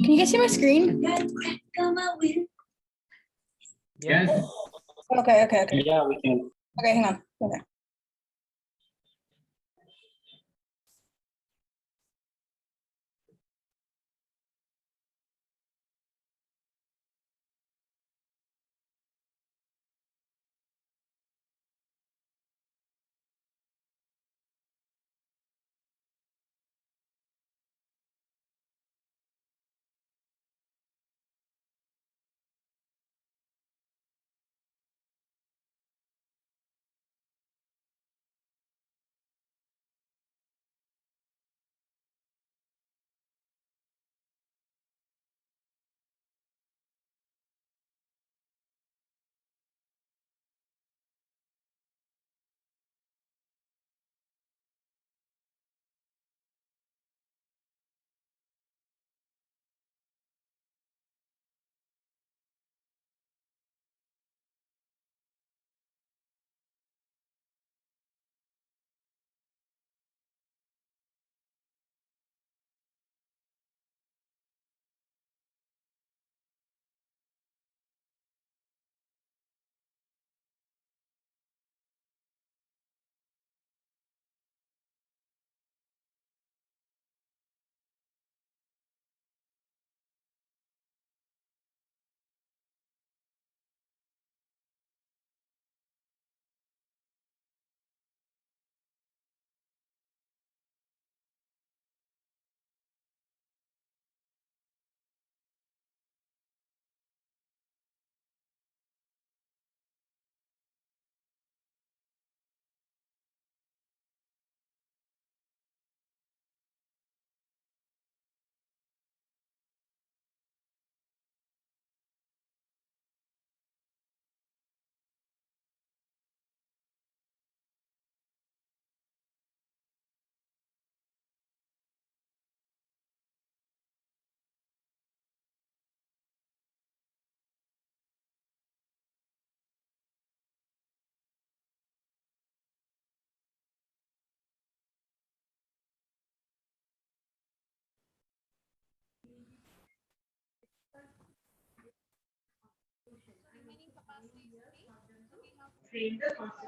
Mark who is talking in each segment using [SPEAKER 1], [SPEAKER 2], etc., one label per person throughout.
[SPEAKER 1] Can you guys see my screen?
[SPEAKER 2] Yes.
[SPEAKER 1] Okay.
[SPEAKER 2] Yeah, we can.
[SPEAKER 1] Okay, hang on. Okay.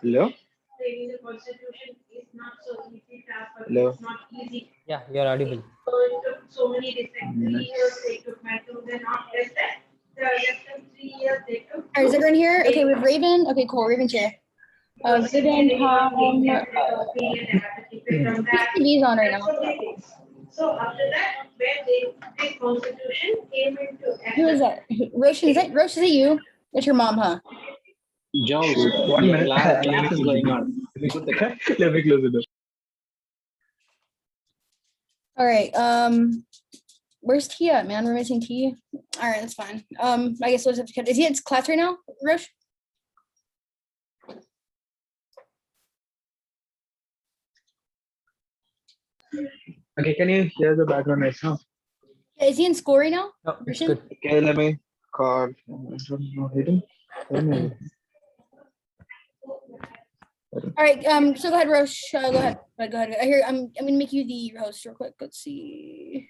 [SPEAKER 3] Hello? Hello?
[SPEAKER 2] Yeah, you're audible.
[SPEAKER 1] All right, is everyone here? Okay, we have Raven. Okay, cool. Raven's here. Raven, Tom. TV's on right now.
[SPEAKER 4] So after that, when the constitution came into effect.
[SPEAKER 1] Who is that? Roshan, is that Roshan? Is it you? That's your mom, huh?
[SPEAKER 2] Jones,
[SPEAKER 3] 1 minute.
[SPEAKER 2] class is going on.
[SPEAKER 3] Let me close the door.
[SPEAKER 1] All right. Where's Tia at, man? We're missing Tia. All right, that's fine. I guess we'll just have to cut. Is he at class right now, Rosh?
[SPEAKER 3] Okay, can you hear the background noise now?
[SPEAKER 1] Is he in school right now?
[SPEAKER 2] No, it's
[SPEAKER 1] Roshan?
[SPEAKER 2] good.
[SPEAKER 3] Okay, let me call. I don't know, hidden. Tell me.
[SPEAKER 1] All right. So go ahead, Rosh. Go ahead. Go ahead. I hear. I'm gonna make you the host real quick. Let's see.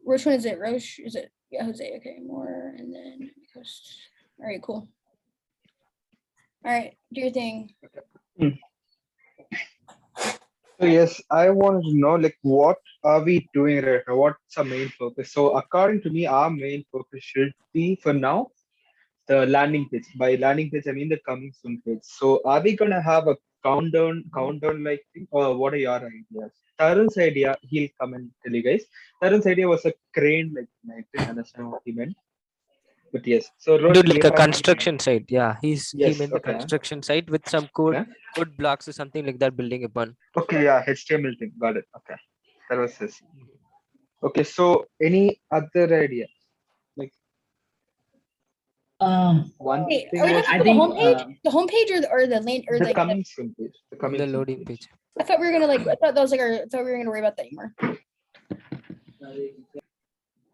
[SPEAKER 1] which one is it? Roche? Is it? Yeah, Jose. Okay, more and then post. All right, cool. All right, do your thing.
[SPEAKER 3] So yes, I wanted to know like what are we doing right now? What's our main focus? So according to me, our main focus should be for now the landing page. By landing page, I mean the coming soon page. So are we gonna have a countdown like thing, or what are your ideas? Tarun's idea, he'll come and tell you guys. Tarun's idea was a crane like thing. I didn't understand what he meant. But yes. So
[SPEAKER 2] Dude,
[SPEAKER 3] Roshan,
[SPEAKER 2] like
[SPEAKER 3] you
[SPEAKER 2] a
[SPEAKER 3] have any
[SPEAKER 2] construction site. Yeah, he
[SPEAKER 3] Yes,
[SPEAKER 2] meant the
[SPEAKER 3] okay.
[SPEAKER 2] construction site with some
[SPEAKER 3] Okay.
[SPEAKER 2] code blocks or something like that building upon.
[SPEAKER 3] Okay, yeah, HTML thing. Got it. Okay. That was his. Okay, so any other idea? Like one
[SPEAKER 1] Wait,
[SPEAKER 3] thing
[SPEAKER 1] are we
[SPEAKER 3] was
[SPEAKER 1] talking
[SPEAKER 5] I
[SPEAKER 1] about the
[SPEAKER 5] think,
[SPEAKER 1] homepage? The homepage or the lane or
[SPEAKER 3] the
[SPEAKER 1] like
[SPEAKER 3] coming soon page. The coming
[SPEAKER 2] The
[SPEAKER 3] soon
[SPEAKER 2] loading page.
[SPEAKER 1] I thought we were gonna like I thought that was like our I thought we were gonna worry about that anymore.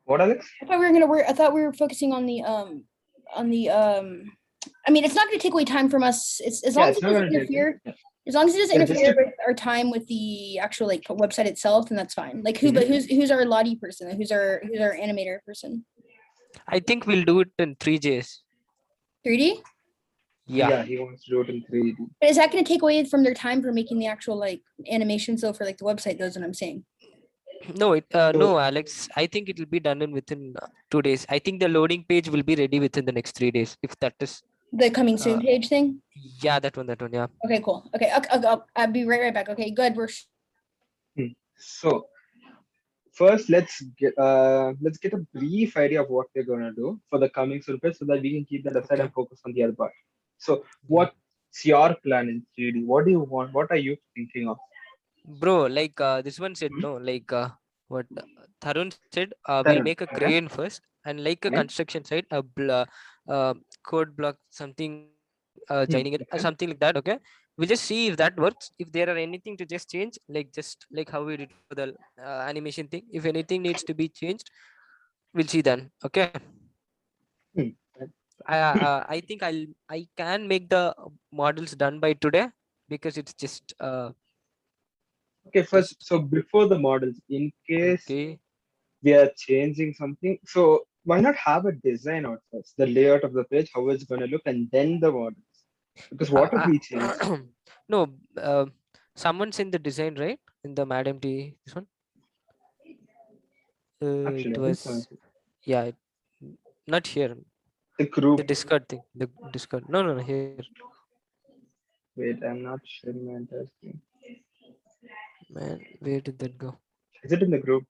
[SPEAKER 3] What, Alex?
[SPEAKER 1] I thought we were gonna worry I thought we were focusing on the I mean it's not gonna take away time from us. It's as long as
[SPEAKER 3] it's
[SPEAKER 1] it
[SPEAKER 3] not
[SPEAKER 1] doesn't
[SPEAKER 3] gonna take
[SPEAKER 1] interfere.
[SPEAKER 3] yeah.
[SPEAKER 1] As long as it doesn't
[SPEAKER 3] Yeah, just
[SPEAKER 1] interfere with our time with the actual like website itself, then that's fine. Like who, but who's our Lottie person? Who's our animator person?
[SPEAKER 2] I think we'll do it in 3Js.
[SPEAKER 1] 3D?
[SPEAKER 2] Yeah.
[SPEAKER 3] He wants to do it in 3D.
[SPEAKER 1] But is that going to take away from their time for making the actual like animations though for like the website? That's what I'm saying.
[SPEAKER 2] No, no, Alex. I think it will be done in within 2 days. I think the loading page will be ready within the next 3 days. If that is
[SPEAKER 1] The coming soon page thing?
[SPEAKER 2] Yeah, that one. Yeah.
[SPEAKER 1] Okay, cool. Okay, I'll be right back. Okay, good.
[SPEAKER 3] So first let's get a brief idea of what we're gonna do for the coming soon page so that we can keep that aside and focus on the other part. So what's your plan in 3D? What do you want? What are you thinking of?
[SPEAKER 2] Bro, like this one said no, like what Tarun said, we'll
[SPEAKER 3] Tarun,
[SPEAKER 2] make a crane first and like a construction site, a code block, something joining it, something like that. Okay, we'll just see if that works. If there are anything to just change, just like how we did for the animation thing. If anything needs to be changed, we'll see then. Okay. I think I can make the models done by today because it's just
[SPEAKER 3] Okay, first, so before the models, in case we are changing something, so why not have a design out first, the layout of the page, how it's going to look, and then the models? Because what if we change?
[SPEAKER 2] No, someone's in the design, right? In the Madam T, this one.
[SPEAKER 3] Actually,
[SPEAKER 2] it was, yeah, not here.
[SPEAKER 3] The group.
[SPEAKER 2] The Discord thing. The Discord. No, here.
[SPEAKER 3] Wait, I'm not sharing my entire screen.
[SPEAKER 2] Man, where did that go?
[SPEAKER 3] Is it in the group?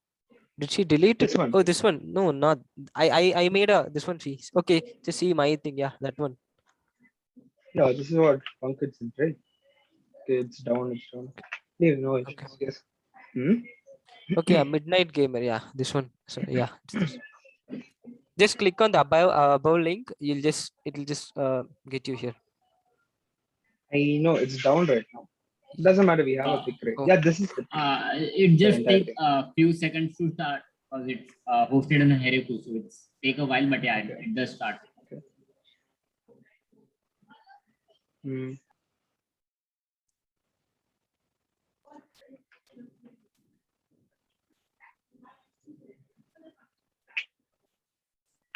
[SPEAKER 2] Did she delete
[SPEAKER 3] this
[SPEAKER 2] it?
[SPEAKER 3] One.
[SPEAKER 2] Oh, this one. No, not. I made this one. Okay, just see my thing. Yeah, that one.
[SPEAKER 3] No, this is what Pankaj said, right? Okay, it's down. No,
[SPEAKER 2] okay.
[SPEAKER 3] Yes.
[SPEAKER 2] Okay, a Midnight Gamer. Yeah, this one. So yeah, just click on the above link. It'll just get you here.
[SPEAKER 3] I know it's down right now. It doesn't matter. We have a big rate. Yeah, this is.
[SPEAKER 5] It just takes a few seconds to start because it's hosted on a Heroku, so it's take a while, but yeah, it does start.
[SPEAKER 3] Okay.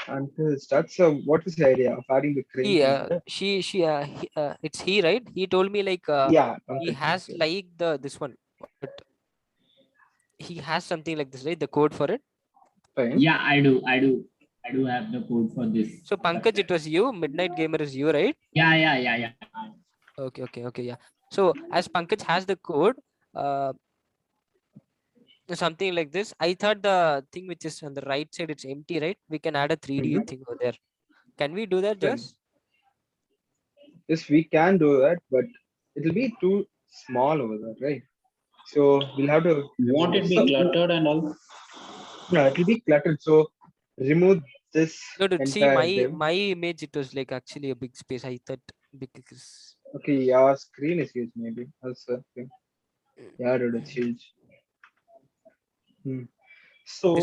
[SPEAKER 3] Until it starts. So, what is the idea of adding the crane?
[SPEAKER 2] It's he, right? He told me like he has like this one, but he has something like this, right? The code for it.
[SPEAKER 3] Fine.
[SPEAKER 5] Yeah, I do have the code for this.
[SPEAKER 2] So Pankaj, it was you. Midnight Gamer is you, right?
[SPEAKER 5] Yeah.
[SPEAKER 2] Okay, yeah. So as Pankaj has the code, something like this. I thought the thing which is on the right side, it's empty, right? We can add a 3D thing over there. Can we do that, Josh?
[SPEAKER 3] Yes, we can do that, but it'll be too small over there, right? So we'll have to.
[SPEAKER 6] Won't it be cluttered and all?
[SPEAKER 3] No, it'll be cluttered. So remove this.
[SPEAKER 2] No, dude, see my image. It was like actually a big space. I thought because.
[SPEAKER 3] Okay, your screen is huge, maybe. Also, okay. Yeah, dude, it's huge. So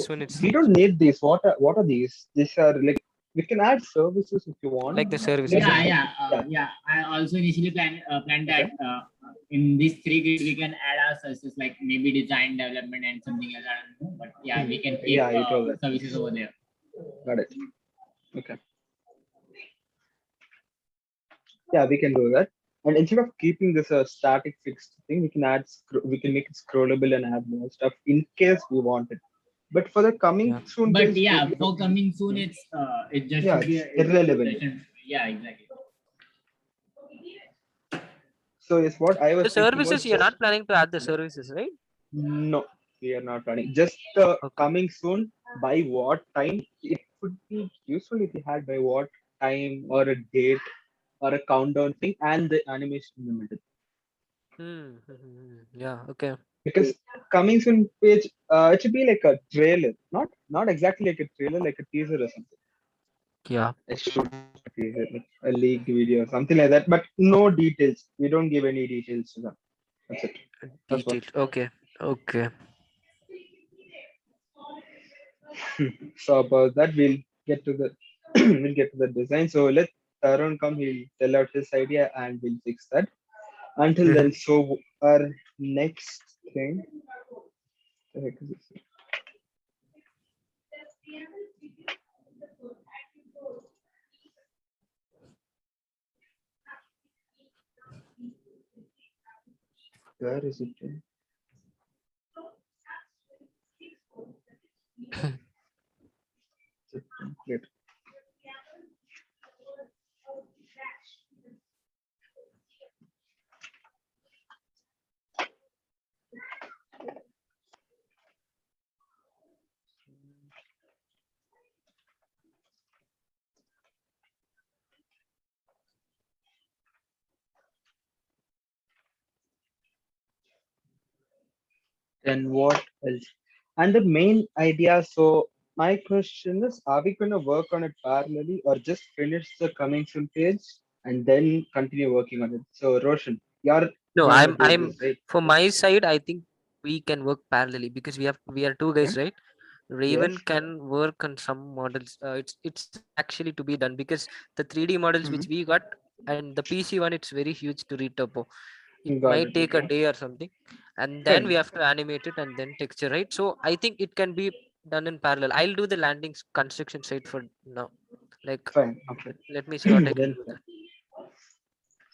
[SPEAKER 3] we don't need these. What are these? These are like we can add services if you want.
[SPEAKER 2] Like the services.
[SPEAKER 5] Yeah. I also initially planned that in these three grids we can add our services like maybe design development and something else. I don't know, but yeah, we can keep
[SPEAKER 3] Yeah, you told that.
[SPEAKER 5] services over there.
[SPEAKER 3] Got it. Okay. Yeah, we can do that. And instead of keeping this a static fixed thing, we can we can make it scrollable and add more stuff in case we want it. But for the coming
[SPEAKER 2] Yeah.
[SPEAKER 3] soon,
[SPEAKER 5] But
[SPEAKER 3] page,
[SPEAKER 5] yeah,
[SPEAKER 3] we
[SPEAKER 5] for
[SPEAKER 3] don't-
[SPEAKER 5] coming soon, it just
[SPEAKER 3] Yeah,
[SPEAKER 5] should be
[SPEAKER 3] it's irrelevant.
[SPEAKER 5] Yeah, exactly.
[SPEAKER 3] So it's what I was
[SPEAKER 2] The
[SPEAKER 3] thinking was
[SPEAKER 2] services, you're
[SPEAKER 3] just
[SPEAKER 2] not planning to add the services, right?
[SPEAKER 3] no, we are not running. Just
[SPEAKER 2] Okay.
[SPEAKER 3] coming soon. By what time? It would be useful if we had by what time or a date or a countdown thing and the animation in the middle.
[SPEAKER 2] Yeah. Okay.
[SPEAKER 3] Because coming soon page, it should be like a trailer, not exactly like a trailer, like a teaser or something.
[SPEAKER 2] Yeah.
[SPEAKER 3] A short teaser, like a leaked video, something like that. But no details. We don't give any details to them. That's it. That's what.
[SPEAKER 2] Detailed. Okay. Okay.
[SPEAKER 3] So about that, we'll get to the we'll get to the design. So let Tarun come. He'll tell out his idea and we'll fix that. Until then, so our next thing. The heck is this? Where is it? Great. Then what else? And the main idea. So my question is, are we going to work on it parallelly or just finish the coming soon page and then continue working on it? So Roshan, you're
[SPEAKER 2] No,
[SPEAKER 3] gonna do
[SPEAKER 2] I'm
[SPEAKER 3] this, right?
[SPEAKER 2] for my side, I think we can work parallelly because we are two guys,
[SPEAKER 3] Okay.
[SPEAKER 2] right? Raven
[SPEAKER 3] Yes.
[SPEAKER 2] can work on some models. It's actually to be done because the 3D models which we got and the PC one, it's very huge to retopo. It
[SPEAKER 3] Got
[SPEAKER 2] might
[SPEAKER 3] it.
[SPEAKER 2] take a
[SPEAKER 3] Okay.
[SPEAKER 2] day or something, and then
[SPEAKER 3] Fine.
[SPEAKER 2] we have to animate it and then texture, right? So I think it can be done in parallel. I'll do the landing construction site for now. Like,
[SPEAKER 3] Fine. Okay.
[SPEAKER 2] let me see what I can
[SPEAKER 3] Then
[SPEAKER 2] do there.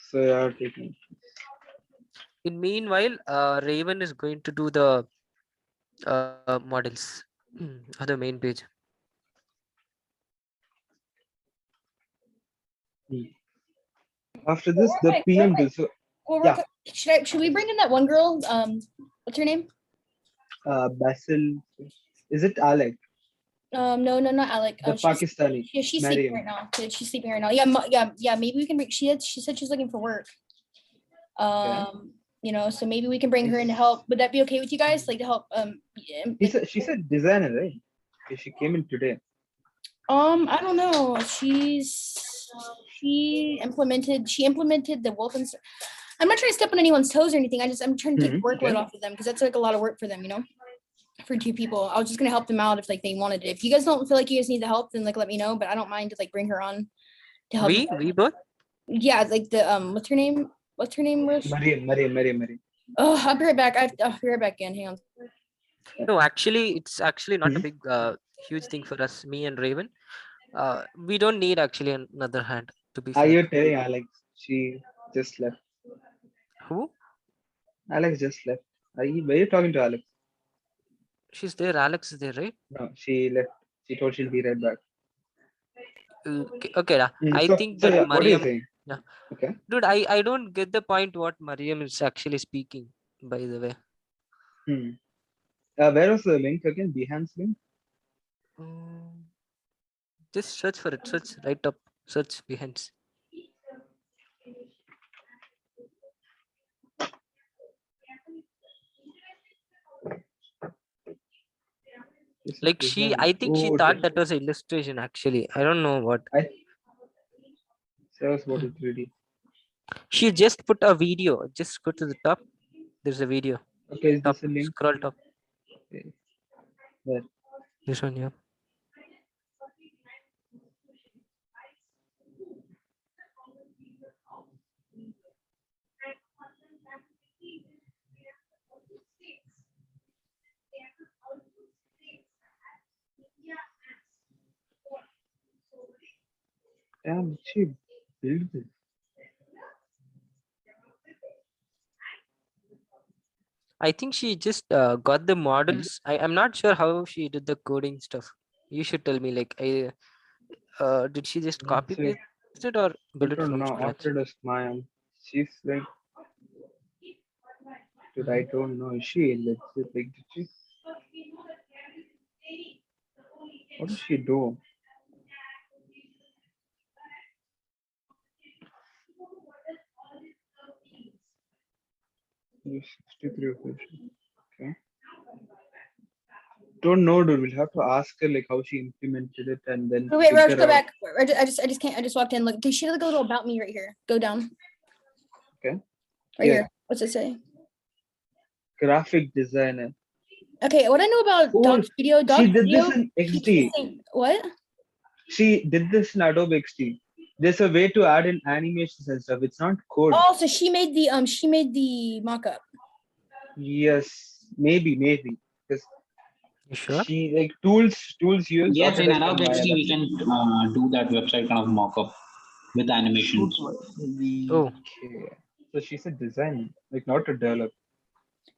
[SPEAKER 3] so you're taking.
[SPEAKER 2] In meanwhile, Raven is going to do the models on the main page.
[SPEAKER 3] After this, the
[SPEAKER 1] Alright,
[SPEAKER 3] PM
[SPEAKER 1] alright.
[SPEAKER 3] will. So
[SPEAKER 1] Well,
[SPEAKER 3] Yeah.
[SPEAKER 1] should we bring in that one girl? What's her name?
[SPEAKER 3] Basil, is it Alec,
[SPEAKER 1] No, not Alec.
[SPEAKER 3] the Pakistani?
[SPEAKER 1] She's sleeping
[SPEAKER 3] Mariam.
[SPEAKER 1] right now. She's sleeping right now. Yeah, yeah. Maybe we can bring. She said she's looking for work. So maybe we can bring her in to help. Would that be okay with you guys? Like to help.
[SPEAKER 3] She said designer, right? Okay, she came in today.
[SPEAKER 1] I don't know. She implemented the wolf and. I'm not trying to step on anyone's toes or anything. I'm trying to take workload
[SPEAKER 3] Okay.
[SPEAKER 1] off of them because that's like a lot of work for them, for two people. I was just gonna help them out if like they wanted it. If you guys don't feel like you guys need the help, then like let me know. But I don't mind to like bring her on to help.
[SPEAKER 2] We both.
[SPEAKER 1] Yeah, like the what's her name? What's her name, Rose?
[SPEAKER 3] Mariam.
[SPEAKER 1] Oh, I'll be right back. I'll be right back in. Hang on.
[SPEAKER 2] No, actually, it's actually not a big, huge thing for us. Me and Raven. We don't need actually another hand. To be
[SPEAKER 3] Are
[SPEAKER 2] fair.
[SPEAKER 3] you telling Alex? She just left.
[SPEAKER 2] Who?
[SPEAKER 3] Alex just left. Were you talking to Alex?
[SPEAKER 2] She's there. Alex is there, right?
[SPEAKER 3] No, she left. She told she'll be right back.
[SPEAKER 2] Okay. I think that
[SPEAKER 3] yeah, what are you
[SPEAKER 2] Mariam.
[SPEAKER 3] saying?
[SPEAKER 2] Yeah.
[SPEAKER 3] Okay.
[SPEAKER 2] Dude, I don't get the point what Mariam is actually speaking, by the way.
[SPEAKER 3] Where was the link again? Behance link?
[SPEAKER 2] Just search for it. Search right up. Search Behance. Like I think she thought that was an illustration actually. I don't know what.
[SPEAKER 3] Shows what it really.
[SPEAKER 2] She just put a video. Just go to the top. There's a video.
[SPEAKER 3] Okay, is
[SPEAKER 2] Top,
[SPEAKER 3] this a link?
[SPEAKER 2] scroll top.
[SPEAKER 3] Okay. Where?
[SPEAKER 2] This one, yeah.
[SPEAKER 3] Damn, did she build this?
[SPEAKER 2] I think she just got the models. I'm not sure how she did the coding stuff. You should tell me. Like, did she just copy
[SPEAKER 3] See,
[SPEAKER 2] paste it or
[SPEAKER 3] I
[SPEAKER 2] build it
[SPEAKER 3] don't
[SPEAKER 2] from
[SPEAKER 3] know.
[SPEAKER 2] scratch?
[SPEAKER 3] Autodesk Maya. She's like, dude, I don't know. Is she legit? Like, did she? What does she do? Yes, 63 official. Okay. Don't know, dude. We'll have to ask her like how she implemented it and then
[SPEAKER 1] Oh, wait, Raj,
[SPEAKER 3] figure
[SPEAKER 1] go
[SPEAKER 3] out.
[SPEAKER 1] back. I just can't. I just walked in. Look, she has like a little about me right here. Go down.
[SPEAKER 3] Okay.
[SPEAKER 1] Right
[SPEAKER 3] Yeah.
[SPEAKER 1] here. What's it say?
[SPEAKER 3] Graphic designer.
[SPEAKER 1] Okay, what I know about
[SPEAKER 3] Oh,
[SPEAKER 1] Dog Studio, Dog
[SPEAKER 3] she did
[SPEAKER 1] Studio.
[SPEAKER 3] this in
[SPEAKER 1] she keeps
[SPEAKER 3] XD.
[SPEAKER 1] saying- What?
[SPEAKER 3] She did this in Adobe XD. There's a way to add in animations and stuff. It's not code.
[SPEAKER 1] Oh, so she made the mock-up.
[SPEAKER 3] Yes, maybe. Because
[SPEAKER 2] You sure?
[SPEAKER 3] she like tools used.
[SPEAKER 6] Yes, in
[SPEAKER 3] Autodesk and
[SPEAKER 6] Adobe
[SPEAKER 3] Maya.
[SPEAKER 6] XD, we
[SPEAKER 3] That's it.
[SPEAKER 6] can do that website kind of mock-up with animations.
[SPEAKER 2] Oh.
[SPEAKER 3] Okay. So she's a designer, like not a developer.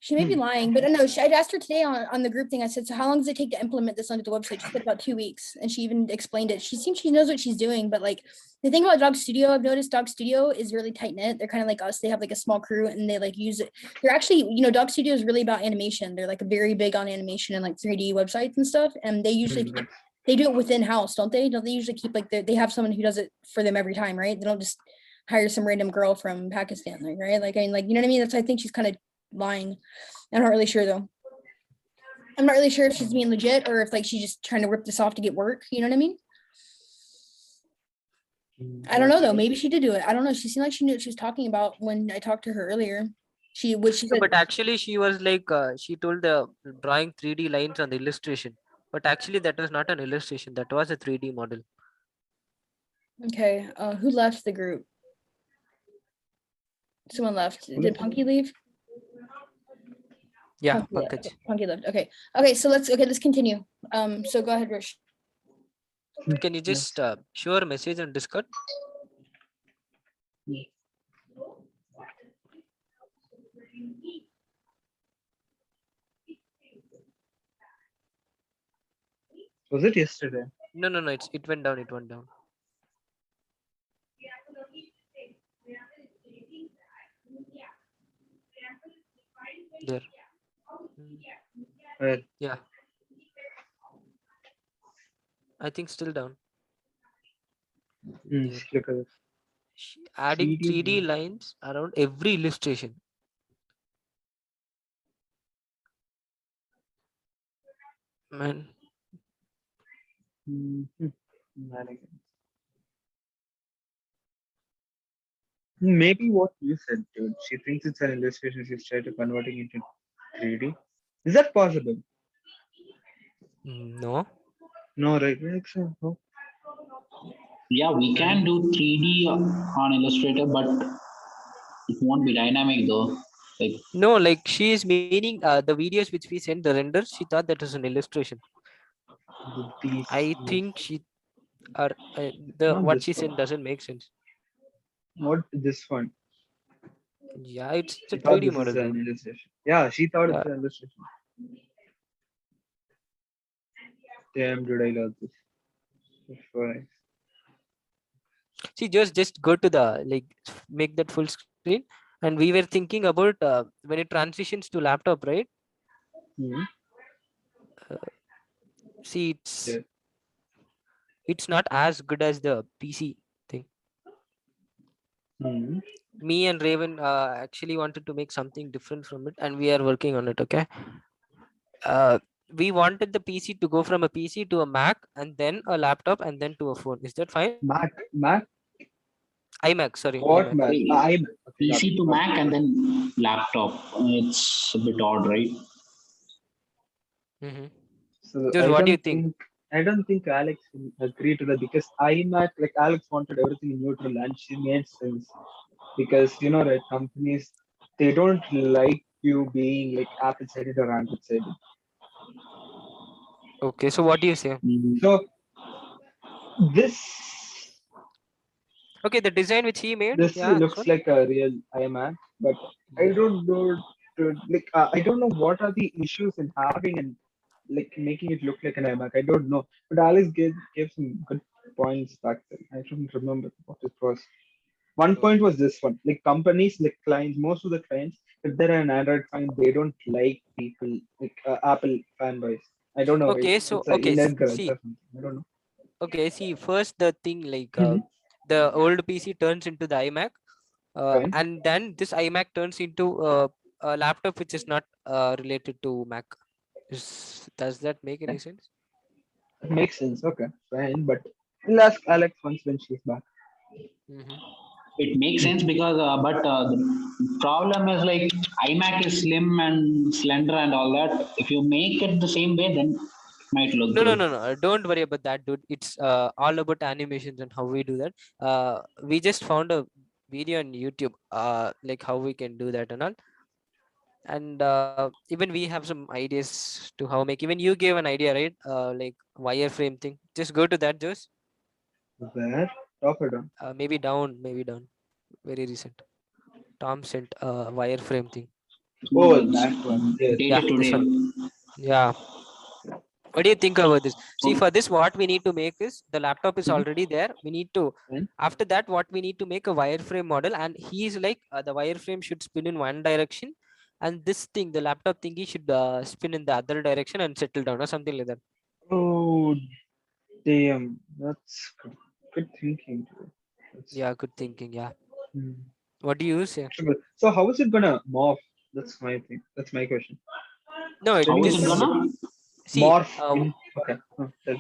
[SPEAKER 1] She may be lying, but no, I asked her today on the group thing. I said, so how long does it take to implement this onto the website? She said about 2 weeks. And she even explained it. She seems she knows what she's doing, but like the thing about Dog Studio, I've noticed Dog Studio is really tight knit. They're kind of like us. They have like a small crew and they like use it. They're actually, Dog Studio is really about animation. They're like very big on animation and like 3D websites and stuff. And they usually
[SPEAKER 3] Mhm.
[SPEAKER 1] they do it within house, don't they? Don't they usually keep like they have someone who does it for them every time, right? They don't just hire some random girl from Pakistan, like, right? Like, I mean, like, you know what I mean? That's, I think she's kind of lying. I'm not really sure though. I'm not really sure if she's being legit or if like she's just trying to rip this off to get work. You know what I mean? I don't know though. Maybe she did do it. I don't know. She seemed like she knew what she was talking about when I talked to her earlier. She
[SPEAKER 2] No,
[SPEAKER 1] said,
[SPEAKER 2] but actually, she was like, she told the drawing 3D lines on the illustration. But actually, that was not an illustration. That was a 3D model.
[SPEAKER 1] okay, who left the group? Someone left. Did Punky leave?
[SPEAKER 2] Yeah,
[SPEAKER 1] Punky left.
[SPEAKER 2] Pankaj.
[SPEAKER 1] Okay, Punky left. Okay. So let's continue. So go ahead, Rish.
[SPEAKER 2] Can you just show her message on Discord?
[SPEAKER 3] Was it yesterday?
[SPEAKER 2] No. It went down. It went down. There.
[SPEAKER 3] Right.
[SPEAKER 2] Yeah. I think still down.
[SPEAKER 3] Hmm,
[SPEAKER 2] There.
[SPEAKER 3] look at this.
[SPEAKER 2] Adding
[SPEAKER 3] 3D
[SPEAKER 2] 3D lines around every illustration. Man.
[SPEAKER 3] Mhm. Mannequins. Maybe what you said, dude. She thinks it's an illustration. She's trying to converting it into 3D. Is that possible?
[SPEAKER 2] No.
[SPEAKER 3] No, right? Like so. No.
[SPEAKER 6] Yeah, we can do 3D on Illustrator, but it won't be dynamic though. Like,
[SPEAKER 2] No, like she is meaning the videos which we sent the renders. She thought that was an illustration.
[SPEAKER 3] These,
[SPEAKER 2] I think she or the
[SPEAKER 3] not
[SPEAKER 2] what
[SPEAKER 3] this
[SPEAKER 2] she
[SPEAKER 3] one.
[SPEAKER 2] said doesn't make sense.
[SPEAKER 3] What this one?
[SPEAKER 2] Yeah, it's a
[SPEAKER 3] She thought
[SPEAKER 2] 3D
[SPEAKER 3] this is
[SPEAKER 2] model, bro.
[SPEAKER 3] an illustration. Yeah, she thought it's
[SPEAKER 2] Yeah.
[SPEAKER 3] an illustration. Damn, dude, I love this. It's so nice.
[SPEAKER 2] See, just go to the like make that full screen. And we were thinking about when it transitions to laptop, right?
[SPEAKER 3] Hmm.
[SPEAKER 2] See, it's
[SPEAKER 3] Yeah.
[SPEAKER 2] it's not as good as the PC thing.
[SPEAKER 3] Hmm.
[SPEAKER 2] Me and Raven actually wanted to make something different from it, and we are working on it. Okay. We wanted the PC to go from a PC to a Mac, and then a laptop, and then to a phone. Is that fine?
[SPEAKER 3] Mac?
[SPEAKER 2] iMac, sorry,
[SPEAKER 3] What
[SPEAKER 2] iMac.
[SPEAKER 3] Mac?
[SPEAKER 6] Hey,
[SPEAKER 3] I'm
[SPEAKER 6] PC to Mac and then laptop. It's a bit odd, right?
[SPEAKER 2] Mm-hmm.
[SPEAKER 3] So
[SPEAKER 2] Just what do you think?
[SPEAKER 3] I don't think Alex will agree to that because iMac, like Alex wanted everything in neutral and she made sense. Because you know, right, companies they don't like you being like Apple sided or Android sided.
[SPEAKER 2] Okay, so what do you say?
[SPEAKER 3] So this
[SPEAKER 2] Okay, the design which he made.
[SPEAKER 3] This
[SPEAKER 2] Yeah, this
[SPEAKER 3] looks
[SPEAKER 2] one.
[SPEAKER 3] like a real iMac, but I
[SPEAKER 2] Yeah.
[SPEAKER 3] don't know. I don't know what are the issues in having and like making it look like an iMac. I don't know. But Alice gave some good points back then. I don't remember what it was. One point was this one. Like companies, like clients, most of the clients, if they're an Android fan, they don't like people like Apple fanboys. I don't know.
[SPEAKER 2] Okay, so
[SPEAKER 3] It's an
[SPEAKER 2] okay,
[SPEAKER 3] innate grudge
[SPEAKER 2] see,
[SPEAKER 3] or something. I don't know.
[SPEAKER 2] okay, see. First, the thing like
[SPEAKER 3] Mhm.
[SPEAKER 2] the old PC turns into the iMac,
[SPEAKER 3] Fine.
[SPEAKER 2] and then this iMac turns into a laptop which is not related to Mac. Does that make any sense?
[SPEAKER 3] It makes sense. Okay, fine. But we'll ask Alex once when she's back.
[SPEAKER 2] Mm-hmm.
[SPEAKER 6] It makes sense because, the problem is like iMac is slim and slender and all that. If you make it the same way, then it might look
[SPEAKER 2] No, no,
[SPEAKER 6] good.
[SPEAKER 2] no, no. Don't worry about that, dude. It's all about animations and how we do that. We just found a video on YouTube, like how we can do that and all. And even we have some ideas to how make. Even you gave an idea, right? Like wireframe thing. Just go to that, Josh.
[SPEAKER 3] Where? Top or down?
[SPEAKER 2] Maybe down, maybe down. Very recent. Tom sent a wireframe thing.
[SPEAKER 3] Oh,
[SPEAKER 6] It's
[SPEAKER 3] that one. Yes.
[SPEAKER 2] Yeah,
[SPEAKER 6] dated
[SPEAKER 2] this
[SPEAKER 6] today.
[SPEAKER 2] one. Yeah. What do you think about this? See,
[SPEAKER 3] Oh,
[SPEAKER 2] for this, what we need to make is the laptop is
[SPEAKER 3] Mhm.
[SPEAKER 2] already there. We need to,
[SPEAKER 3] Fine.
[SPEAKER 2] after that, what we need to make a wireframe model, and he is like the wireframe should spin in one direction, and this thing, the laptop thingy, should spin in the other direction and settle down or something like that.
[SPEAKER 3] Oh, damn. That's good thinking. Dude. That's,
[SPEAKER 2] Yeah, good thinking. Yeah.
[SPEAKER 3] hmm.
[SPEAKER 2] What do you say?
[SPEAKER 3] So how is it gonna morph? That's my thing. That's my question.
[SPEAKER 2] No, it
[SPEAKER 6] How
[SPEAKER 3] When
[SPEAKER 6] is
[SPEAKER 3] you
[SPEAKER 6] it
[SPEAKER 2] is.
[SPEAKER 3] say
[SPEAKER 6] gonna?
[SPEAKER 2] See,
[SPEAKER 3] morph in, okay. Tell.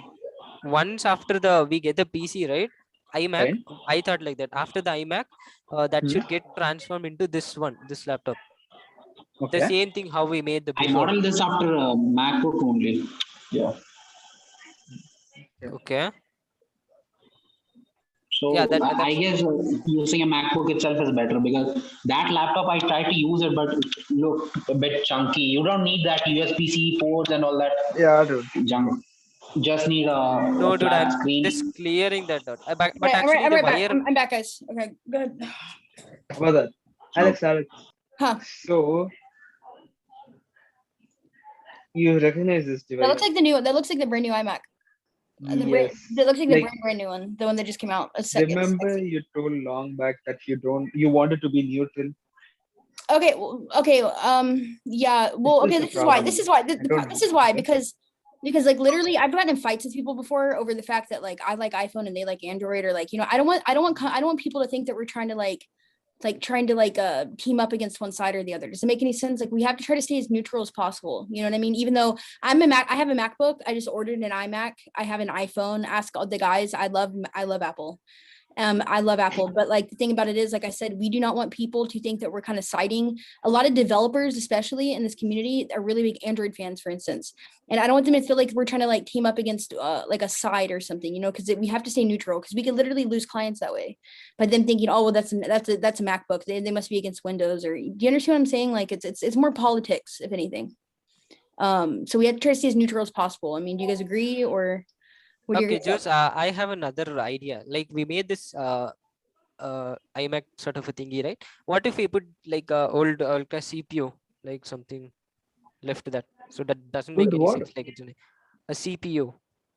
[SPEAKER 2] once after the we get the PC, right? iMac,
[SPEAKER 3] Fine.
[SPEAKER 2] I thought like that. After the iMac, that
[SPEAKER 3] Hmm.
[SPEAKER 2] should get transformed into this one, this laptop. The
[SPEAKER 3] Okay.
[SPEAKER 2] same thing how we made the
[SPEAKER 6] I
[SPEAKER 2] before.
[SPEAKER 6] modeled this after MacBook only. Yeah.
[SPEAKER 3] Yeah.
[SPEAKER 2] Okay. Yeah,
[SPEAKER 6] So
[SPEAKER 2] that
[SPEAKER 6] I
[SPEAKER 2] that's
[SPEAKER 6] guess using a MacBook itself is better because that laptop I tried to use it, but it looked a bit chunky. You don't need that USB-C ports and all that
[SPEAKER 3] Yeah, dude.
[SPEAKER 6] junk. Just need
[SPEAKER 2] no,
[SPEAKER 6] a
[SPEAKER 2] dude.
[SPEAKER 6] flat
[SPEAKER 2] I'm just
[SPEAKER 6] screen.
[SPEAKER 2] clearing that out. But
[SPEAKER 1] Right,
[SPEAKER 2] actually,
[SPEAKER 1] I'm
[SPEAKER 2] the
[SPEAKER 1] right back.
[SPEAKER 2] wire.
[SPEAKER 1] I'm back, guys. Okay, good.
[SPEAKER 3] How about that? Alex,
[SPEAKER 1] Huh.
[SPEAKER 3] so you recognize this
[SPEAKER 1] That
[SPEAKER 3] device?
[SPEAKER 1] looks like the new. That looks like the brand new iMac.
[SPEAKER 3] Yes.
[SPEAKER 1] That looks like the
[SPEAKER 3] Like,
[SPEAKER 1] brand new one. The one that just came out. A second.
[SPEAKER 3] remember you told long back that you wanted to be neutral.
[SPEAKER 1] Okay. Well, okay. Yeah. Well.
[SPEAKER 3] This is
[SPEAKER 1] Okay.
[SPEAKER 3] the
[SPEAKER 1] This is why.
[SPEAKER 3] problem.
[SPEAKER 1] This is why.
[SPEAKER 3] I don't
[SPEAKER 1] This
[SPEAKER 3] know.
[SPEAKER 1] is why
[SPEAKER 3] Okay.
[SPEAKER 1] because like literally I've gotten in fights with people before over the fact that like I like iPhone and they like Android, or like, you know, I don't want people to think that we're trying to team up against one side or the other. Does it make any sense? Like we have to try to stay as neutral as possible. You know what I mean? Even though I have a MacBook. I just ordered an iMac. I have an iPhone. Ask all the guys. I love Apple. I love Apple, but like the thing about it is, like I said, we do not want people to think that we're kind of siding. A lot of developers, especially in this community, are really big Android fans, for instance. And I don't want them to feel like we're trying to like team up against like a side or something, you know, because we have to stay neutral because we could literally lose clients that way. By them thinking, oh well, that's a MacBook. They must be against Windows, or do you understand what I'm saying? Like it's more politics, if anything. So we have to try to stay as neutral as possible. I mean, do you guys agree, or what do you
[SPEAKER 2] Okay,
[SPEAKER 1] agree?
[SPEAKER 2] Jose, I have another idea. Like we made this iMac sort of a thingy, right? What if we put like old Ultra CPU, like something left to that? So that doesn't make
[SPEAKER 3] Old
[SPEAKER 2] any
[SPEAKER 3] what?
[SPEAKER 2] sense. Like it's a CPU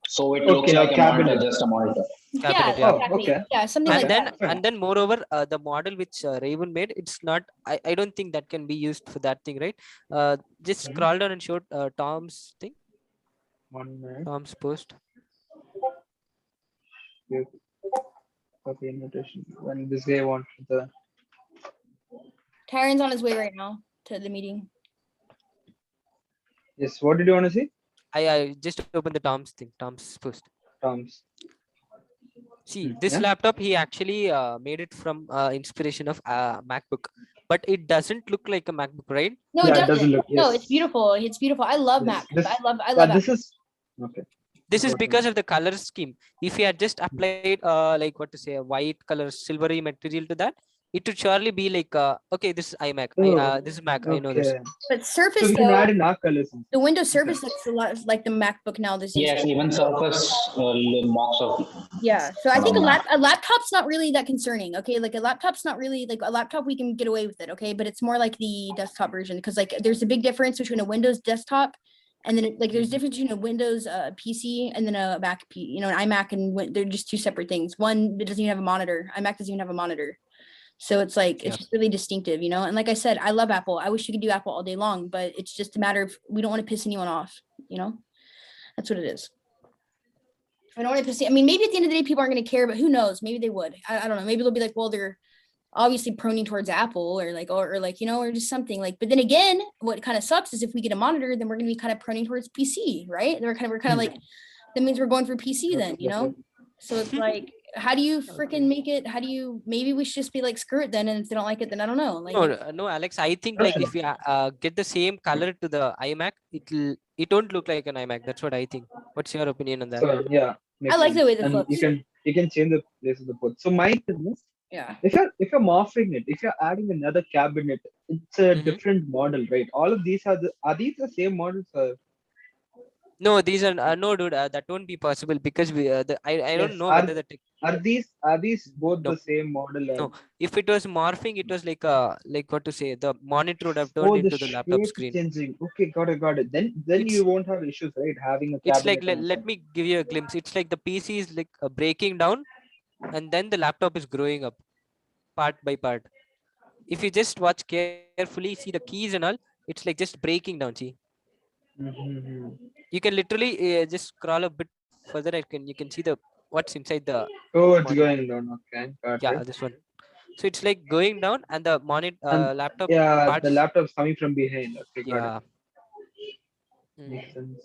[SPEAKER 6] So it looks
[SPEAKER 3] Okay, a
[SPEAKER 6] like a monitor,
[SPEAKER 3] cabinet.
[SPEAKER 6] just a monitor.
[SPEAKER 2] cabinet,
[SPEAKER 1] Yeah,
[SPEAKER 2] yeah.
[SPEAKER 3] Oh,
[SPEAKER 1] exactly.
[SPEAKER 3] okay.
[SPEAKER 1] Yeah, something
[SPEAKER 2] And
[SPEAKER 1] like
[SPEAKER 2] then
[SPEAKER 1] that.
[SPEAKER 3] Fine.
[SPEAKER 2] and then moreover, the model which Raven made, it's not. I don't think that can be used for that thing, right? Just
[SPEAKER 3] Mhm.
[SPEAKER 2] scroll down and show Tom's thing,
[SPEAKER 3] 1 minute.
[SPEAKER 2] Tom's post.
[SPEAKER 3] Give copy invitation. When this guy wants the
[SPEAKER 1] Tyron's on his way right now to the meeting.
[SPEAKER 3] yes. What did you want to see?
[SPEAKER 2] I just opened the Tom's thing, Tom's post.
[SPEAKER 3] Terms.
[SPEAKER 2] See, this
[SPEAKER 3] Yeah.
[SPEAKER 2] laptop, he actually made it from inspiration of MacBook, but it doesn't look like a MacBook, right?
[SPEAKER 1] No,
[SPEAKER 3] Yeah,
[SPEAKER 1] it
[SPEAKER 3] it doesn't
[SPEAKER 1] doesn't.
[SPEAKER 3] look.
[SPEAKER 1] No,
[SPEAKER 3] Yes.
[SPEAKER 1] it's beautiful. It's beautiful. I love
[SPEAKER 3] Yes.
[SPEAKER 1] Mac.
[SPEAKER 3] This.
[SPEAKER 1] I love
[SPEAKER 3] Yeah.
[SPEAKER 1] Apple.
[SPEAKER 3] This is okay.
[SPEAKER 2] This is
[SPEAKER 3] Got it.
[SPEAKER 2] because of the color scheme. If you had just applied like what to say, a white color, silvery material to that, it would surely be like, okay, this is iMac.
[SPEAKER 3] Oh,
[SPEAKER 2] This is Mac. I know this.
[SPEAKER 3] okay.
[SPEAKER 1] But
[SPEAKER 3] So
[SPEAKER 1] Surface
[SPEAKER 3] we can
[SPEAKER 1] though,
[SPEAKER 3] add in our colors.
[SPEAKER 1] the Windows Surface looks a lot like the MacBook now. This days.
[SPEAKER 6] Yes, even Surface mocks of.
[SPEAKER 1] Yeah. So I think
[SPEAKER 6] Mac.
[SPEAKER 1] a laptop's not really that concerning. Okay. Like a laptop's not really like a laptop, we can get away with it. Okay. But it's more like the desktop version because like there's a big difference between a Windows desktop and then like there's difference between a Windows PC and then a Mac, an iMac and they're just two separate things. One, it doesn't even have a monitor. iMac doesn't even have a monitor. So it's like, it's just really distinctive, And like I said, I love Apple. I wish we could do Apple all day long, but it's just a matter of, we don't want to piss anyone off, That's what it is. I don't want to piss, maybe at the end of the day, people aren't going to care, but who knows? Maybe they would. I don't know. Maybe they'll be like, well, they're obviously proning towards Apple or just something like, but then again, what kind of sucks is if we get a monitor, then we're going to be kind of proning towards PC, right? We're kind of like, that means we're going for PC then, So it's like, how do you freaking make it? Maybe we should just be like, screw it then. And if they don't like it, then I don't know. Like,
[SPEAKER 2] No, Alex, I think like if you get the same color to the iMac, it won't look like an iMac. That's what I think. What's your opinion on that?
[SPEAKER 3] So yeah.
[SPEAKER 1] I like the way this
[SPEAKER 3] and
[SPEAKER 1] looks.
[SPEAKER 3] You can change the place of the port. So my thing is,
[SPEAKER 1] Yeah.
[SPEAKER 3] if you're morphing it, if you're adding another cabinet, it's a different model, right? All of these are these the same models? Or?
[SPEAKER 2] No, these are no, dude. That won't be possible because I don't know whether the
[SPEAKER 3] are these both the same model?
[SPEAKER 2] No, if it was morphing, it was like what to say, the monitor would have turned into the laptop screen.
[SPEAKER 3] Changing. Okay, got it. Then you won't have issues, right? Having a cabinet.
[SPEAKER 2] It's like let me give you a glimpse. It's like the PC is like breaking down, and then the laptop is growing up, part by part. If you just watch carefully, see the keys and all, it's like just breaking down. See. You can literally just scroll a bit further. You can see what's inside the.
[SPEAKER 3] Oh, it's going down. Okay, got
[SPEAKER 2] it. This one. So it's like going down, and the monitor laptop.
[SPEAKER 3] Yeah,
[SPEAKER 2] parts,
[SPEAKER 3] the laptop's coming from behind. Okay,
[SPEAKER 2] yeah.
[SPEAKER 3] Makes sense.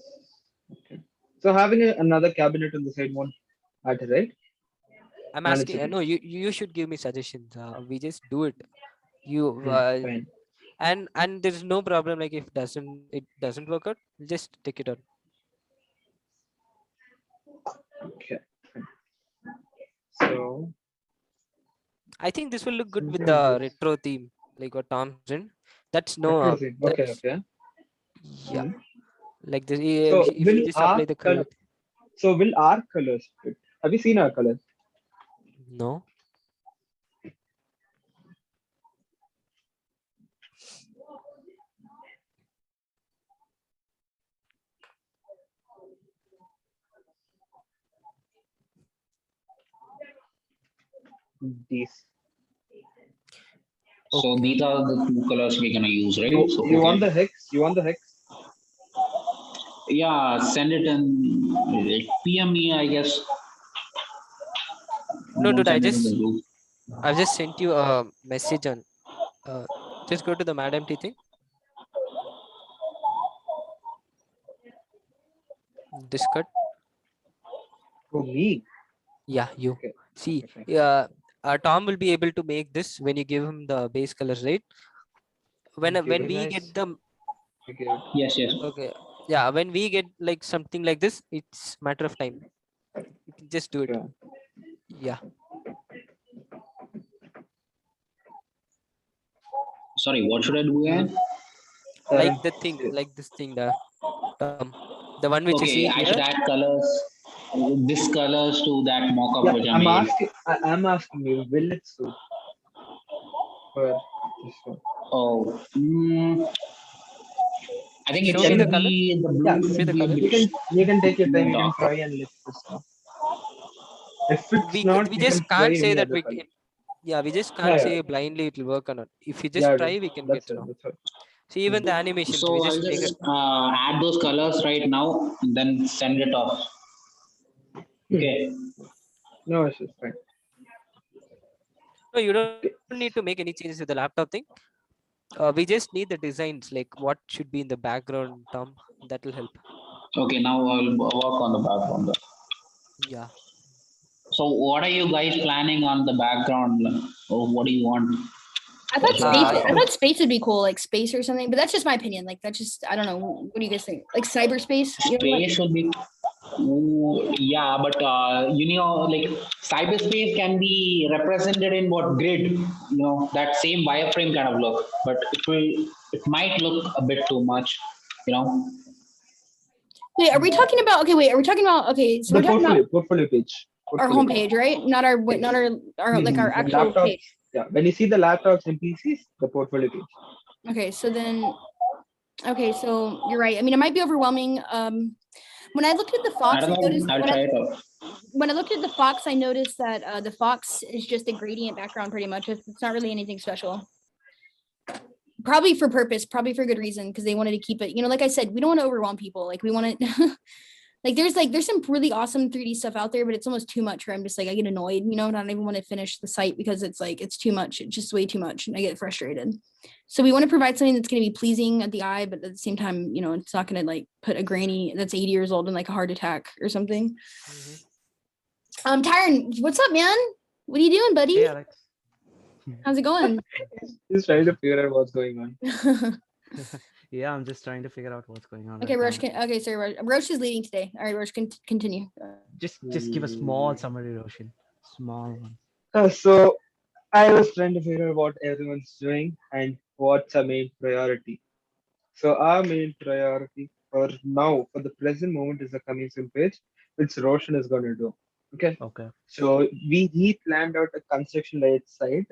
[SPEAKER 3] Okay. So having another cabinet on the side won't matter, right?
[SPEAKER 2] I'm asking. No, you should give me suggestions. We just do it. You and there's no problem. Like if it doesn't work out, we'll just take it out.
[SPEAKER 3] Okay. So
[SPEAKER 2] I think this will look good with the retro theme, like what Tom's in. That's no.
[SPEAKER 3] Okay.
[SPEAKER 2] Yeah. Like this.
[SPEAKER 3] So
[SPEAKER 2] if you just apply the color.
[SPEAKER 3] So will our colors fit? Have you seen our colors?
[SPEAKER 2] No.
[SPEAKER 3] These.
[SPEAKER 6] So these are the two colors we're gonna use, right?
[SPEAKER 3] So you want the hex?
[SPEAKER 6] Yeah, send it in PM me, I guess.
[SPEAKER 2] No, dude, I've just sent you a message on. Just go to the Madam T thing. Discord.
[SPEAKER 3] For me.
[SPEAKER 2] Yeah, you.
[SPEAKER 3] Okay.
[SPEAKER 2] See, Tom will be able to make this when you give him the base colors, right? When we get them.
[SPEAKER 6] Yes.
[SPEAKER 2] Okay. Yeah, when we get like something like this, it's matter of time. You can just do it. Yeah.
[SPEAKER 6] Sorry, what should I do again?
[SPEAKER 2] Like the thing, like this thing, the one which you see.
[SPEAKER 6] I should add colors. This colors to that mock-up
[SPEAKER 3] Yeah,
[SPEAKER 6] which I'm
[SPEAKER 3] asking you, will it suit for this one?
[SPEAKER 6] Oh, I think it
[SPEAKER 2] Show me
[SPEAKER 6] can
[SPEAKER 2] the
[SPEAKER 6] be the blue.
[SPEAKER 3] You can take your time. You can try and let this know. If it's not,
[SPEAKER 2] we just can't say that we. Yeah, we just can't say blindly it will work or not. If you just try, we can get to know. See, even the animation.
[SPEAKER 6] So
[SPEAKER 2] we
[SPEAKER 6] I'll just add those colors right now, and then send it off. Okay.
[SPEAKER 3] No, it's just fine.
[SPEAKER 2] No, you don't need to make any changes to the laptop thing. We just need the designs, like what should be in the background, Tom. That will help.
[SPEAKER 6] Okay, now I'll work on the background.
[SPEAKER 2] Yeah.
[SPEAKER 6] So what are you guys planning on the background? Or what do you want?
[SPEAKER 1] I thought space would be cool, like space or something, but that's just my opinion. Like that's just, I don't know. What do you guys think? Like cyberspace?
[SPEAKER 6] Space would be. Ooh, yeah, but like cyberspace can be represented in what grid, that same wireframe kind of look, but it might look a bit too much, you know.
[SPEAKER 1] Wait, are we talking about? Okay, wait, are we talking about? Okay, so
[SPEAKER 3] The
[SPEAKER 1] we're talking about
[SPEAKER 3] portfolio page.
[SPEAKER 1] our
[SPEAKER 3] Portfolio page.
[SPEAKER 1] homepage, right? Not our like our
[SPEAKER 3] The
[SPEAKER 1] actual
[SPEAKER 3] laptops.
[SPEAKER 1] page.
[SPEAKER 3] Yeah, when you see the laptops and PCs, the portfolio page.
[SPEAKER 1] Okay, so then, okay, so you're right. I mean, it might be overwhelming. When I looked at the
[SPEAKER 6] I
[SPEAKER 1] Fox, I
[SPEAKER 6] don't
[SPEAKER 1] noticed
[SPEAKER 6] know. I'll try it out.
[SPEAKER 1] when I looked at the Fox, I noticed that the Fox is just a gradient background, pretty much. It's not really anything special. Probably for purpose, probably for good reason, because they wanted to keep it. You know, like I said, we don't want to overwhelm people. Like we want to. There's some really awesome 3D stuff out there, but it's almost too much where I'm just like I get annoyed, and I don't even want to finish the site because it's too much. It's just way too much and I get frustrated. So we want to provide something that's going to be pleasing at the eye, but at the same time, it's not going to like put a granny that's 80 years old in like a heart attack or something. Tyron, what's up, man? What are you doing, buddy?
[SPEAKER 7] Hey, Alex.
[SPEAKER 1] How's it going?
[SPEAKER 3] He's trying to figure out what's going on.
[SPEAKER 7] Yeah, I'm just trying to figure out what's going on.
[SPEAKER 1] Okay,
[SPEAKER 7] right
[SPEAKER 1] Roche.
[SPEAKER 7] now.
[SPEAKER 1] Okay, sorry, Roche is leading today. All right, Roche, continue.
[SPEAKER 7] Just give a small summary, Roshan. Small one.
[SPEAKER 3] So I was trying to figure out what everyone's doing and what's our main priority. So our main priority for now, for the present moment, is the coming soon page, which Roshan is going to do. Okay.
[SPEAKER 7] Okay.
[SPEAKER 3] So he planned out a construction light site.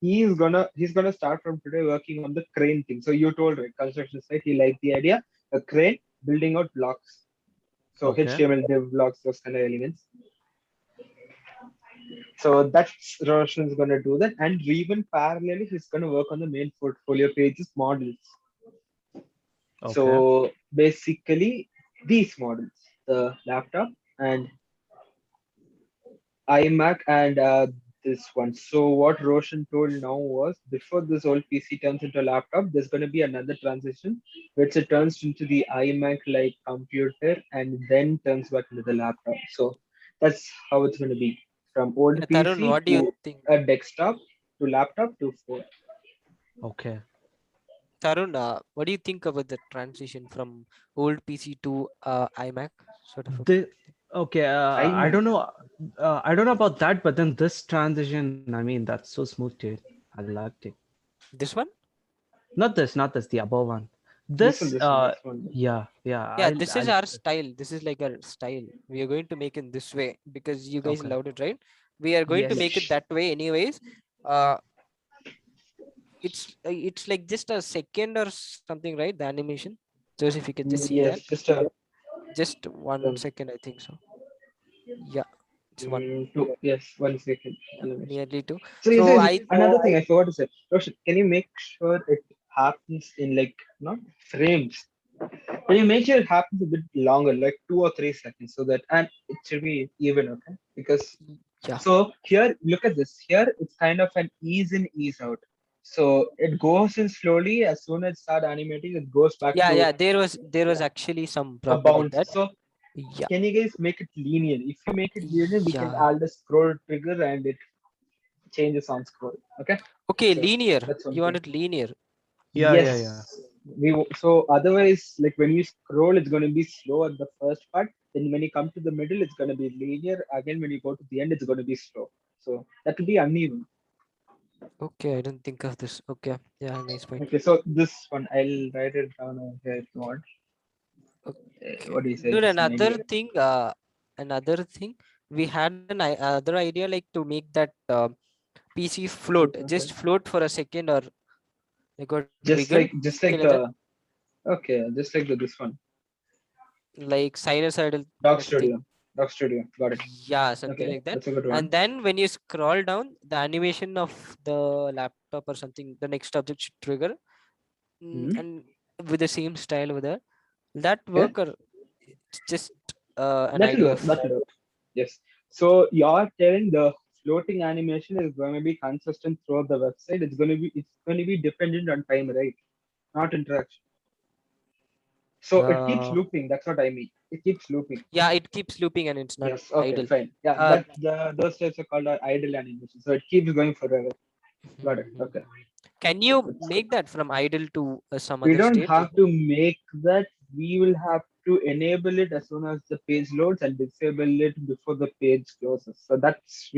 [SPEAKER 3] He's gonna start from today working on the crane thing. So you told, right, construction site, he liked the idea, a crane building out blocks. So
[SPEAKER 7] Okay.
[SPEAKER 3] HTML div blocks, those kind of elements. So that's Roshan's gonna do that, and even parallelly, he's gonna work on the main portfolio pages models.
[SPEAKER 7] Okay.
[SPEAKER 3] So basically, these models, the laptop and iMac and this one. So what Roshan told now was, before this old PC turns into a laptop, there's going to be another transition, which it turns into the iMac-like computer and then turns back into the laptop. So that's how it's going to be, from old
[SPEAKER 2] Tarun,
[SPEAKER 3] PC
[SPEAKER 2] what do you
[SPEAKER 3] to
[SPEAKER 2] think?
[SPEAKER 3] a desktop to laptop to phone.
[SPEAKER 7] Okay.
[SPEAKER 2] Tarun, what do you think about the transition from old PC to iMac? Sort of.
[SPEAKER 7] Okay. I don't know. I don't know about that, but then this transition, I mean, that's so smooth, dude. I liked it.
[SPEAKER 2] This one?
[SPEAKER 7] Not this. The above one.
[SPEAKER 3] This
[SPEAKER 7] This.
[SPEAKER 3] one.
[SPEAKER 7] Yeah.
[SPEAKER 2] Yeah, this is our style. This is like our style. We are going to make it this way because you guys
[SPEAKER 7] Okay.
[SPEAKER 2] loved it, right? We are going to
[SPEAKER 7] Yes.
[SPEAKER 2] make it that way anyways. It's like just a second or something, right? The animation. Joseph, if you can just see
[SPEAKER 3] Yes,
[SPEAKER 2] that. Just 1 second, I think so. Yeah, it's one.
[SPEAKER 3] Yes, 1 second.
[SPEAKER 2] Nearly 2.
[SPEAKER 3] So, another thing I forgot to say. Roshan, can you make sure it happens in not frames? Can you make sure it happens a bit longer, like 2 or 3 seconds, so that, and it should be even, okay? Because so here, look at this. Here it's kind of an ease in, ease out. So it goes in slowly. As soon as it start animating, it goes back.
[SPEAKER 2] Yeah. There was actually some problem with that.
[SPEAKER 3] So
[SPEAKER 2] yeah.
[SPEAKER 3] Can you guys make it linear? If you make it linear, we can add the scroll trigger and it changes on scroll. Okay.
[SPEAKER 2] Okay, so linear. You want it linear?
[SPEAKER 7] Yeah.
[SPEAKER 3] Yes. So otherwise, like when you scroll, it's going to be slow at the first part. Then when you come to the middle, it's going to be linear. Again, when you go to the end, it's going to be slow. So that will be uneven.
[SPEAKER 2] Okay, I didn't think of this. Okay. Yeah, nice point.
[SPEAKER 3] Okay, so this one, I'll write it down over here if you want. Okay. What do you say?
[SPEAKER 2] Dude, another thing, we had another idea, like to make that PC float, just float for a second, or like
[SPEAKER 3] just like this one,
[SPEAKER 2] like sinusoidal.
[SPEAKER 3] Doc Studio, got it.
[SPEAKER 2] Yeah, something like that.
[SPEAKER 3] That's a good one.
[SPEAKER 2] And then when you scroll down, the animation of the laptop or something, the next object should trigger, and with the same style over there. That work, or it's just an idea?
[SPEAKER 3] That'll work. Yes. So you're telling the floating animation is going to be consistent throughout the website. It's going to be dependent on time, right? Not interaction. So it keeps looping. That's what I mean. It keeps looping.
[SPEAKER 2] Yeah, it keeps looping and it's not idle.
[SPEAKER 3] Fine. Yeah, those types are called idle animation. So it keeps going forever. Got it. Okay.
[SPEAKER 2] Can you make that from idle to some
[SPEAKER 3] we
[SPEAKER 2] other
[SPEAKER 3] don't
[SPEAKER 2] state?
[SPEAKER 3] have to make that. We will have to enable it as soon as the page loads and disable it before the page closes. So that's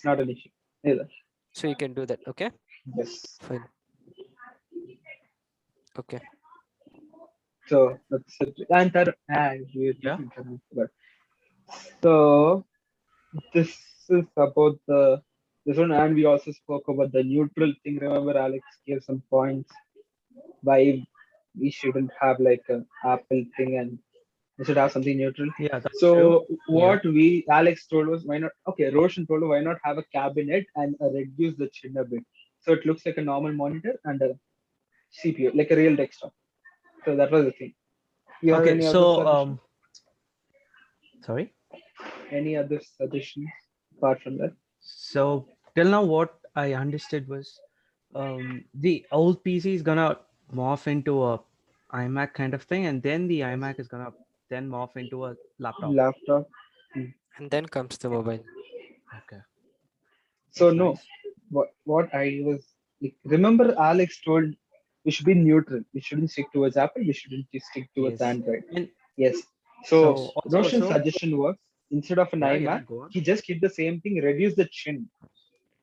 [SPEAKER 3] not an issue either.
[SPEAKER 2] So you can do that. Okay,
[SPEAKER 3] Yes.
[SPEAKER 2] fine. Okay.
[SPEAKER 3] So that's it. And
[SPEAKER 7] Yeah.
[SPEAKER 3] so this is about this one, and we also spoke about the neutral thing. Remember, Alex gave some points why we shouldn't have like a Apple thing and we should have something neutral.
[SPEAKER 7] Yeah, that's
[SPEAKER 3] So
[SPEAKER 7] true.
[SPEAKER 3] what Alex told was, why not? Okay, Roshan told, why not have a cabinet and reduce the chin a bit, so it looks like a normal monitor and a CPU, like a real desktop. So that was the thing. You have
[SPEAKER 7] Okay,
[SPEAKER 3] any
[SPEAKER 7] so
[SPEAKER 3] other suggestions?
[SPEAKER 7] sorry.
[SPEAKER 3] Any other suggestions apart from that?
[SPEAKER 7] So till now, what I understood was the old PC is gonna morph into a iMac kind of thing, and then the iMac is gonna then morph into a laptop.
[SPEAKER 3] Laptop.
[SPEAKER 2] And then comes the mobile.
[SPEAKER 7] Okay.
[SPEAKER 3] So
[SPEAKER 7] That's
[SPEAKER 3] no,
[SPEAKER 7] nice.
[SPEAKER 3] what I was like, remember Alex told we should be neutral. We shouldn't stick towards Apple. We shouldn't just stick towards
[SPEAKER 7] Yes.
[SPEAKER 3] Android.
[SPEAKER 7] And
[SPEAKER 3] Yes.
[SPEAKER 7] so
[SPEAKER 3] So
[SPEAKER 7] also,
[SPEAKER 3] Roshan's suggestion was, instead of an
[SPEAKER 7] yeah,
[SPEAKER 3] iMac,
[SPEAKER 7] go on.
[SPEAKER 3] he just keep the same thing, reduce the chin.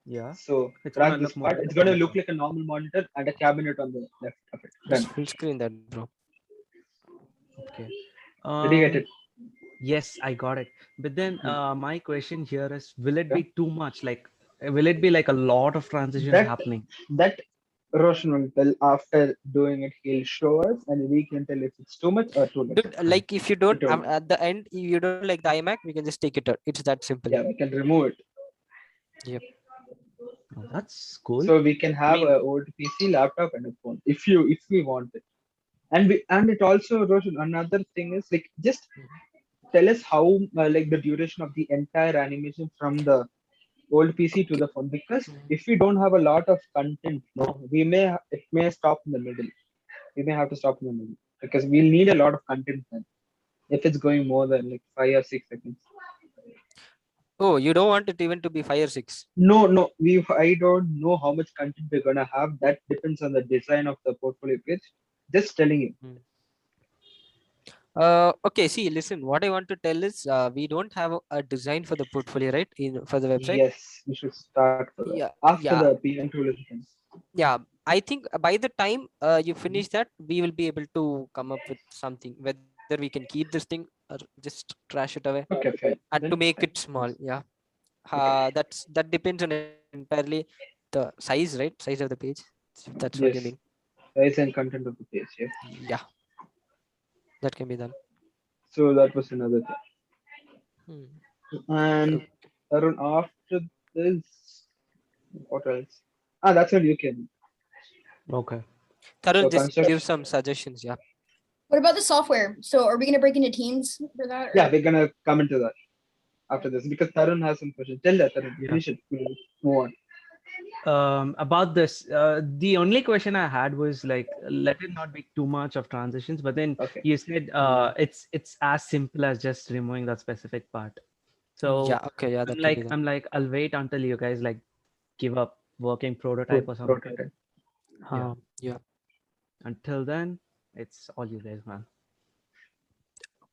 [SPEAKER 7] Yeah,
[SPEAKER 3] So
[SPEAKER 7] it's gonna
[SPEAKER 3] drag this
[SPEAKER 7] look more
[SPEAKER 3] part.
[SPEAKER 7] like
[SPEAKER 3] It's
[SPEAKER 7] a
[SPEAKER 3] gonna
[SPEAKER 7] monitor.
[SPEAKER 3] look like a normal monitor and a cabinet on the left of it.
[SPEAKER 2] Just
[SPEAKER 3] Done.
[SPEAKER 2] full screen that, bro.
[SPEAKER 7] Okay.
[SPEAKER 3] Did you get it?
[SPEAKER 7] Yes, I got it. But then my question here is, will it
[SPEAKER 3] Yeah.
[SPEAKER 7] be too much? Like, will it be like a lot of transitions
[SPEAKER 3] That
[SPEAKER 7] happening?
[SPEAKER 3] that Roshan will tell after doing it. He'll show us, and we can tell if it's too much or too little.
[SPEAKER 2] Dude, like if you don't
[SPEAKER 3] told me.
[SPEAKER 2] at the end, if you don't like the iMac, we can just take it out. It's that simple.
[SPEAKER 3] Yeah, we can remove it.
[SPEAKER 7] Oh, that's cool.
[SPEAKER 3] So we can have
[SPEAKER 7] mean-
[SPEAKER 3] a old PC, laptop, and a phone if we want it. And it also, Roshan, another thing is like, just tell us how like the duration of the entire animation from the old PC to the phone, because if we don't have a lot of content, no, it may stop in the middle. We may have to stop in the middle because we'll need a lot of content then. If it's going more than like 5 or 6 seconds.
[SPEAKER 2] Oh, you don't want it even to be 5 or 6.
[SPEAKER 3] No, I don't know how much content we're gonna have. That depends on the design of the portfolio page. Just telling you.
[SPEAKER 2] Okay, see, listen, what I want to tell is we don't have a design for the portfolio, right? For the website.
[SPEAKER 3] Yes, we should start for that.
[SPEAKER 2] Yeah,
[SPEAKER 3] After
[SPEAKER 2] yeah.
[SPEAKER 3] the PM tool is finished.
[SPEAKER 2] Yeah, I think by the time you finish that, we will be able to come up with something, whether we can keep this thing or just trash it away
[SPEAKER 3] Okay, fine.
[SPEAKER 2] and to
[SPEAKER 3] Then
[SPEAKER 2] make
[SPEAKER 3] fine.
[SPEAKER 2] it small. Yeah.
[SPEAKER 3] Okay.
[SPEAKER 2] That depends on entirely the size, right? Size of the page. If that's what you
[SPEAKER 3] Yes.
[SPEAKER 2] mean.
[SPEAKER 3] Size and content of the page, yes.
[SPEAKER 2] Yeah. That can be done.
[SPEAKER 3] So that was another thing.
[SPEAKER 2] Hmm.
[SPEAKER 3] And Arun, after this, what else? That's what you can.
[SPEAKER 7] Okay.
[SPEAKER 2] Tarun,
[SPEAKER 3] So
[SPEAKER 2] just
[SPEAKER 3] construction-
[SPEAKER 2] give some suggestions. Yeah.
[SPEAKER 1] What about the software? So are we gonna break into teams for that? or-
[SPEAKER 3] Yeah, we're gonna come into that after this because Tarun has some questions. Tell that, Tarun.
[SPEAKER 7] Yeah.
[SPEAKER 3] Finish it. We'll move on.
[SPEAKER 7] About this, the only question I had was like, let it not be too much of transitions. But then
[SPEAKER 3] Okay.
[SPEAKER 7] you said it's as simple as just removing that specific part. So
[SPEAKER 2] Yeah. Okay. Yeah. That can be done.
[SPEAKER 7] I'm like, I'll wait until you guys like give up working prototype or something.
[SPEAKER 3] Prototype.
[SPEAKER 2] Yeah.
[SPEAKER 7] Until then, it's all you guys, man.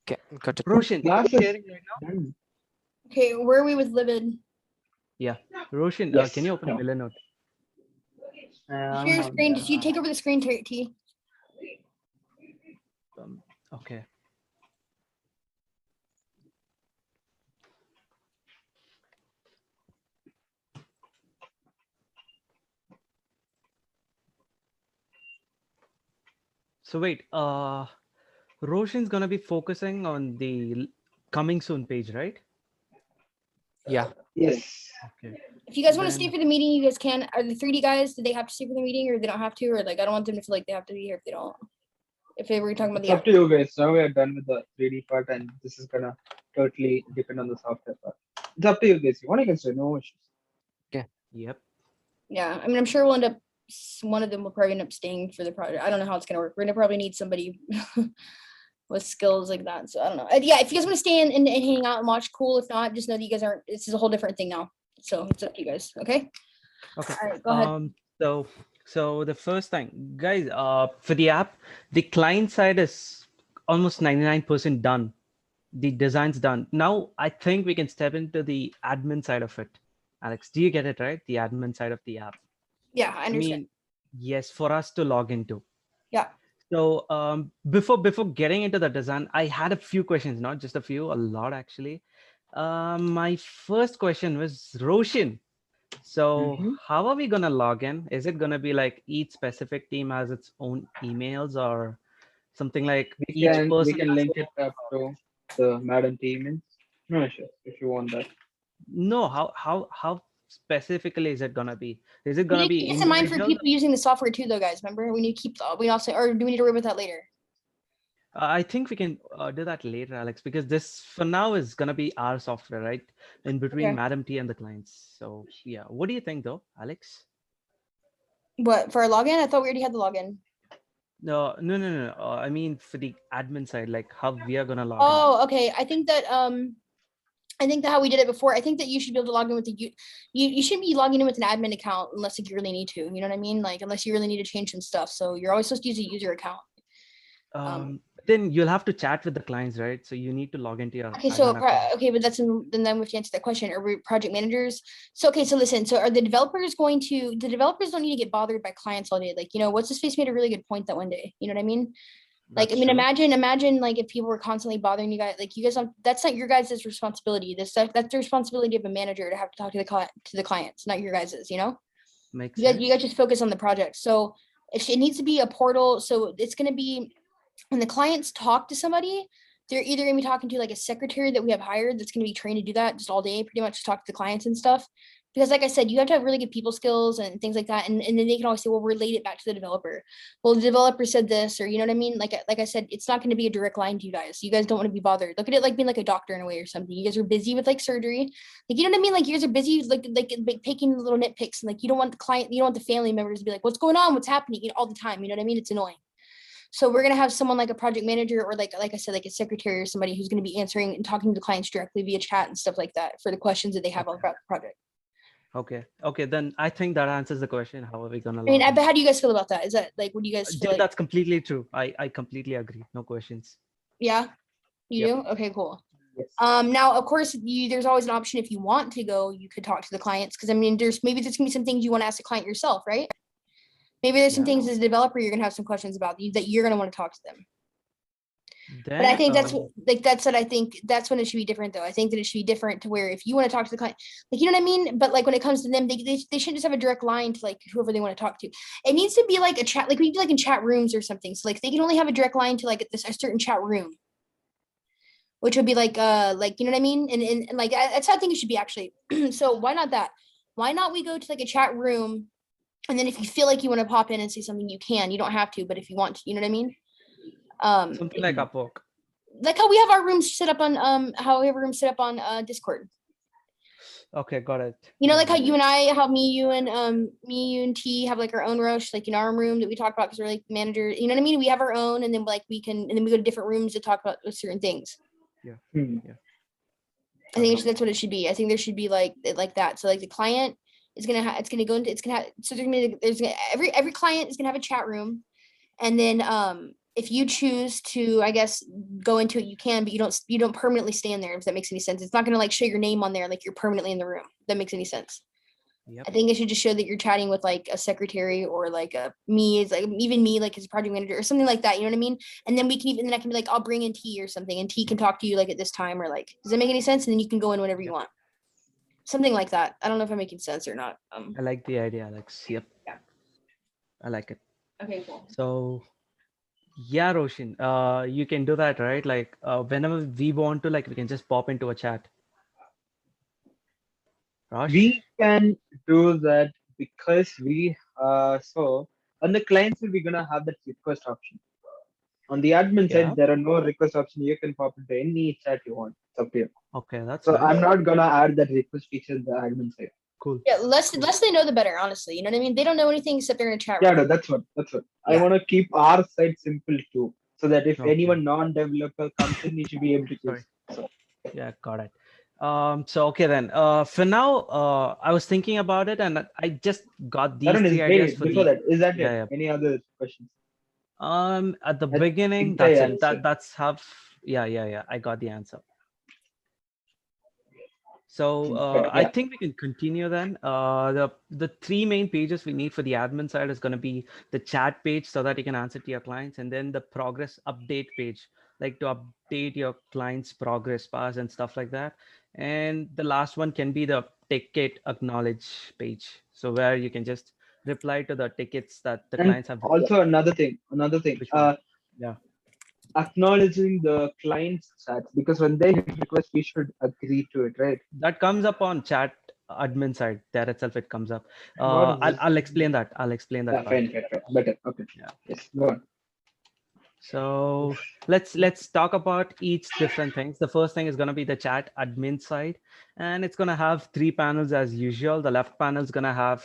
[SPEAKER 2] Okay. Got it.
[SPEAKER 7] Roshan, are you
[SPEAKER 3] Classes.
[SPEAKER 7] sharing right now?
[SPEAKER 3] Done.
[SPEAKER 1] Okay, where are we with Livid?
[SPEAKER 7] Roshan,
[SPEAKER 3] Yes.
[SPEAKER 7] can you open
[SPEAKER 3] No.
[SPEAKER 7] Milanote?
[SPEAKER 1] Share your screen. Just you take over the screen, T.
[SPEAKER 7] Okay. So wait, Roshan's gonna be focusing on the coming soon page, right?
[SPEAKER 2] Yeah.
[SPEAKER 3] Yes.
[SPEAKER 7] Okay.
[SPEAKER 1] If you guys want to
[SPEAKER 7] Then-
[SPEAKER 1] stay for the meeting, you guys can. Are the 3D guys? Do they have to stay for the meeting, or they don't have to? Or like, I don't want them to feel like they have to be here if they don't. If they were talking about
[SPEAKER 3] It's
[SPEAKER 1] the
[SPEAKER 3] up to you guys. Now we are done with the 3D part, and this is gonna totally depend on the software part. It's up to you guys. You want to can say no issues.
[SPEAKER 7] Yep.
[SPEAKER 1] yeah, I mean, I'm sure we'll end up. One of them will probably end up staying for the project. I don't know how it's gonna work. We're gonna probably need somebody with skills like that. So I don't know. Yeah, if you guys want to stay in and hang out and watch, cool. If not, just know that you guys aren't. This is a whole different thing now. So it's up to you guys. Okay.
[SPEAKER 7] Okay.
[SPEAKER 1] All right. Go ahead.
[SPEAKER 7] So the first thing, guys, for the app, the client side is almost 99% done. The design's done. Now I think we can step into the admin side of it. Alex, do you get it right? The admin side of the app.
[SPEAKER 1] Yeah, I
[SPEAKER 7] I
[SPEAKER 1] understand.
[SPEAKER 7] mean, yes, for us to log into.
[SPEAKER 1] Yeah.
[SPEAKER 7] So before getting into the design, I had a few questions, not just a few, a lot actually. My first question was Roshan. So
[SPEAKER 3] Mhm.
[SPEAKER 7] how are we gonna log in? Is it gonna be like each specific team has its own emails or something like
[SPEAKER 3] We
[SPEAKER 7] each
[SPEAKER 3] can
[SPEAKER 7] person has
[SPEAKER 3] link it up to the Madam Team. No, sure, if you want that.
[SPEAKER 7] no, how specifically is it gonna be? Is it
[SPEAKER 1] We
[SPEAKER 7] gonna
[SPEAKER 1] need to
[SPEAKER 7] be
[SPEAKER 1] keep this in mind for
[SPEAKER 7] individual?
[SPEAKER 1] people using the software too, though, guys. Remember, we need to keep. We also, or do we need to worry about that later?
[SPEAKER 7] I think we can do that later, Alex, because this for now is gonna be our software, right? In between
[SPEAKER 1] Okay.
[SPEAKER 7] Madam T and the clients. So yeah, what do you think though, Alex?
[SPEAKER 1] What for our login? I thought we already had the login.
[SPEAKER 7] No. I mean for the admin side, like how we are gonna log in.
[SPEAKER 1] Oh, okay. I think that how we did it before. I think that you should be able to log in with the you shouldn't be logging in with an admin account unless like, you really need to. You know what I mean? Like unless you really need to change some stuff. So you're always supposed to use a user account.
[SPEAKER 7] Then you'll have to chat with the clients, right? So you need to log into your
[SPEAKER 1] Okay, so
[SPEAKER 7] admin account.
[SPEAKER 1] okay, but then we have to answer that question. Are we project managers? So okay, so listen. So are the developers going to? The developers don't need to get bothered by clients all day. Like what's his face made a really good point that one day. You know what I mean? Like,
[SPEAKER 7] That's
[SPEAKER 1] I mean,
[SPEAKER 7] true.
[SPEAKER 1] imagine like if people were constantly bothering you guys, like you guys don't, that's not your guys' responsibility. That's the responsibility of a manager to have to talk to the clients, not your guys's,
[SPEAKER 7] Makes
[SPEAKER 1] you
[SPEAKER 7] sense.
[SPEAKER 1] guys just focus on the project. So it needs to be a portal. So it's going to be when the clients talk to somebody, they're either going to be talking to like a secretary that we have hired that's going to be trained to do that just all day, pretty much talk to the clients and stuff. Because like I said, you have to have really good people skills and things like that. And then they can always say, well, relate it back to the developer. Well, the developer said this, or you know what I mean? Like I said, it's not going to be a direct line to you guys. You guys don't want to be bothered. Look at it like being like a doctor in a way or something. You guys are busy with like surgery. Like, you know what I mean? Like you guys are busy like picking little nitpicks, and like you don't want the client, you don't want the family members to be like, what's going on? What's happening? All the time. You know what I mean? It's annoying. So we're gonna have someone like a project manager or like I said, like a secretary or somebody who's gonna be answering and talking to the clients directly via chat and stuff like that for the questions that they have about the project.
[SPEAKER 7] Okay. Then I think that answers the question. How are we gonna
[SPEAKER 1] I mean,
[SPEAKER 7] log in?
[SPEAKER 1] but how do you guys feel about that? Is that like, what do you guys feel like?
[SPEAKER 7] That's completely true. I completely agree. No questions.
[SPEAKER 1] Yeah, you
[SPEAKER 7] Yep.
[SPEAKER 1] do? Okay, cool.
[SPEAKER 3] Yes.
[SPEAKER 1] Now, of course, there's always an option if you want to go, you could talk to the clients because I mean, there's gonna be some things you want to ask the client yourself, right? Maybe there's some
[SPEAKER 7] Yeah.
[SPEAKER 1] things as a developer you're gonna have some questions about that you're gonna want to talk to them.
[SPEAKER 7] Then
[SPEAKER 1] But I think that's what I think that's when it should be different though. I think that it should be different to where if you want to talk to the client, like, you know what I mean? But like when it comes to them, they shouldn't just have a direct line to like whoever they want to talk to. It needs to be like a chat, like we do like in chat rooms or something. So like they can only have a direct line to like a certain chat room, which would be like you know what I mean? And like that's how I think it should be actually. So why not that? Why not we go to like a chat room, and then if you feel like you want to pop in and say something, you can. You don't have to, but if you want to, you know what I mean?
[SPEAKER 7] something like Upwork.
[SPEAKER 1] Like how we have our rooms set up on Discord.
[SPEAKER 7] Okay, got it.
[SPEAKER 1] You know, like how you and I, how me, you and T have like our own roast, like in our room that we talk about because we're like managers. You know what I mean? We have our own, and then like we go to different rooms to talk about certain things.
[SPEAKER 3] Hmm.
[SPEAKER 1] I think that's what it should be. I think there should be like that. So like the client is gonna have, so every client is gonna have a chat room, and then if you choose to, I guess, go into it, you can, but you don't permanently stay in there. If that makes any sense, it's not gonna like show your name on there like you're permanently in the room. If that makes any sense.
[SPEAKER 7] Yep.
[SPEAKER 1] I think it should just show that you're chatting with like a secretary or like me, is like even me, like as a project manager or something like that. You know what I mean? And then then I can be like, I'll bring in T or something, and T can talk to you like at this time, or like, does that make any sense? And then you can go in whenever you want. Something like that. I don't know if I'm making sense or not.
[SPEAKER 7] I like the idea, Alex. Yep.
[SPEAKER 1] Yeah.
[SPEAKER 7] I like it.
[SPEAKER 1] Okay, cool.
[SPEAKER 7] So yeah, Roshan, you can do that, right? Like whenever we want to, like we can just pop into a chat. Rosh?
[SPEAKER 3] We can do that because so on the client side, we're gonna have that request option. On the admin
[SPEAKER 7] Yeah.
[SPEAKER 3] side, there are no request option. You can pop into any chat you want. It's up to you.
[SPEAKER 7] Okay, that's
[SPEAKER 3] So
[SPEAKER 7] nice.
[SPEAKER 3] I'm not gonna add that request feature in the admin side.
[SPEAKER 7] Cool.
[SPEAKER 1] Yeah, less they know, the better. Honestly, you know what I mean. They don't know anything except they're in a chat
[SPEAKER 3] Yeah,
[SPEAKER 1] room.
[SPEAKER 3] no, that's what. I
[SPEAKER 1] Yeah.
[SPEAKER 3] want to keep our side simple too, so that if
[SPEAKER 7] Okay.
[SPEAKER 3] anyone non-developer comes in, he should be able to
[SPEAKER 7] Sorry.
[SPEAKER 3] use. So,
[SPEAKER 7] Yeah, got it. So okay then. For now, I was thinking about it, and I just got these
[SPEAKER 3] Tarun,
[SPEAKER 7] three ideas
[SPEAKER 3] wait,
[SPEAKER 7] for
[SPEAKER 3] before
[SPEAKER 7] the.
[SPEAKER 3] that, is that
[SPEAKER 7] Yeah,
[SPEAKER 3] it? Any other questions?
[SPEAKER 7] At the
[SPEAKER 3] I
[SPEAKER 7] beginning,
[SPEAKER 3] think I
[SPEAKER 7] that's it.
[SPEAKER 3] answered.
[SPEAKER 7] That's how. Yeah. I got the answer. So
[SPEAKER 3] Fair,
[SPEAKER 7] I
[SPEAKER 3] yeah.
[SPEAKER 7] think we can continue then. The three main pages we need for the admin side is going to be the chat page so that you can answer to your clients, and then the progress update page, like to update your clients' progress bars and stuff like that. And the last one can be the ticket acknowledge page, so where you can just reply to the tickets that the
[SPEAKER 3] And
[SPEAKER 7] clients have.
[SPEAKER 3] also another thing,
[SPEAKER 7] Which one? Yeah.
[SPEAKER 3] acknowledging the client's chats, because when they hit request, we should agree to it, right?
[SPEAKER 7] That comes up on chat admin side. There itself, it comes up.
[SPEAKER 3] What is this?
[SPEAKER 7] I'll explain that. I'll explain that
[SPEAKER 3] Yeah,
[SPEAKER 7] part.
[SPEAKER 3] fine. Better. Okay.
[SPEAKER 7] Yeah.
[SPEAKER 3] Yes, go on.
[SPEAKER 7] So let's talk about each different things. The first thing is going to be the chat admin side, and it's going to have three panels as usual. The left panel is going to have,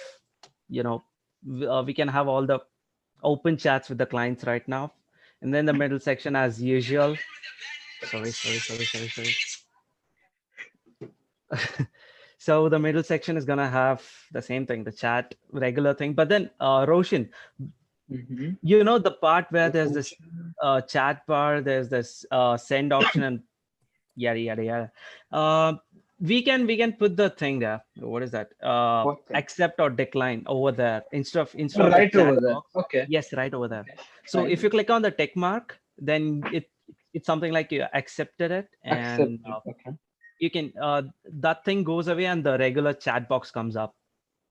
[SPEAKER 7] we can have all the open chats with the clients right now, and then the middle section as usual. Sorry. So the middle section is gonna have the same thing, the chat regular thing. But then Roshan,
[SPEAKER 3] Mhm.
[SPEAKER 7] you know the part where there's this chat bar, there's this send option and yada. We can put the thing there. What is that?
[SPEAKER 3] What thing?
[SPEAKER 7] Accept or decline over there instead of the
[SPEAKER 3] Right
[SPEAKER 7] chat
[SPEAKER 3] over there.
[SPEAKER 7] box.
[SPEAKER 3] Okay.
[SPEAKER 7] Yes, right over there. So
[SPEAKER 3] Fine.
[SPEAKER 7] if you click on the tick mark, then it's something like you accepted it, and
[SPEAKER 3] Accepted. Okay.
[SPEAKER 7] you can that thing goes away and the regular chat box comes up,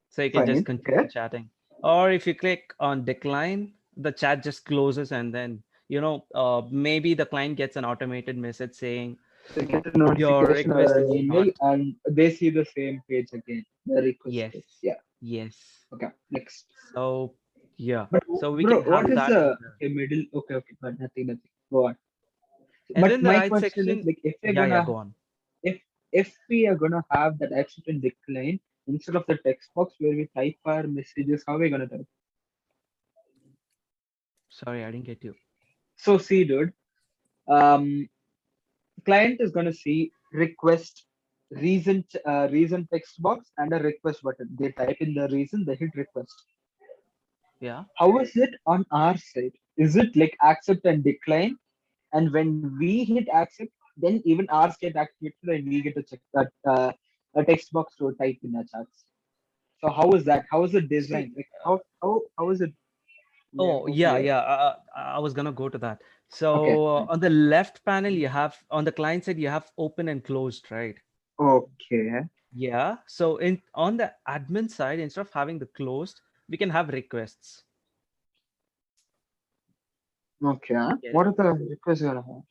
[SPEAKER 7] so you can just
[SPEAKER 3] Fine.
[SPEAKER 7] continue
[SPEAKER 3] Okay.
[SPEAKER 7] chatting. Or if you click on decline, the chat just closes, and then maybe the client gets an automated message saying
[SPEAKER 3] They get a
[SPEAKER 7] your
[SPEAKER 3] notification or
[SPEAKER 7] request
[SPEAKER 3] an
[SPEAKER 7] is
[SPEAKER 3] email,
[SPEAKER 7] not.
[SPEAKER 3] and they see the same page again. The request
[SPEAKER 7] Yes.
[SPEAKER 3] page. Yeah.
[SPEAKER 7] Yes.
[SPEAKER 3] Okay. Next.
[SPEAKER 7] So yeah,
[SPEAKER 3] But
[SPEAKER 7] so we
[SPEAKER 3] bro,
[SPEAKER 7] can
[SPEAKER 3] what
[SPEAKER 7] have
[SPEAKER 3] is
[SPEAKER 7] that over
[SPEAKER 3] the
[SPEAKER 7] there.
[SPEAKER 3] middle? Okay. But nothing. Go on.
[SPEAKER 7] And
[SPEAKER 3] But
[SPEAKER 7] then the
[SPEAKER 3] my
[SPEAKER 7] right
[SPEAKER 3] question is,
[SPEAKER 7] section.
[SPEAKER 3] like, if we're
[SPEAKER 7] Yeah,
[SPEAKER 3] gonna
[SPEAKER 7] go on.
[SPEAKER 3] if we are gonna have that accept and decline instead of the text box where we type our messages, how are we gonna type?
[SPEAKER 7] Sorry, I didn't get you.
[SPEAKER 3] So see, dude, client is gonna see request reason text box and a request button. They type in the reason, they hit request.
[SPEAKER 7] Yeah.
[SPEAKER 3] How is it on our side? Is it like accept and decline? And when we hit accept, then even ours get activated and we get to check that a text box to type in our chats. So how is that? How is it
[SPEAKER 7] See,
[SPEAKER 3] designed? Like how is it?
[SPEAKER 7] oh
[SPEAKER 3] Yeah.
[SPEAKER 7] yeah. I was gonna go to that.
[SPEAKER 3] Okay.
[SPEAKER 7] So on the left panel, you have on the client side, you have open and closed, right?
[SPEAKER 3] Okay.
[SPEAKER 7] Yeah. So in on the admin side, instead of having the closed, we can have requests.
[SPEAKER 3] Okay.
[SPEAKER 7] Get
[SPEAKER 3] What
[SPEAKER 7] it?
[SPEAKER 3] are the requests you're gonna have?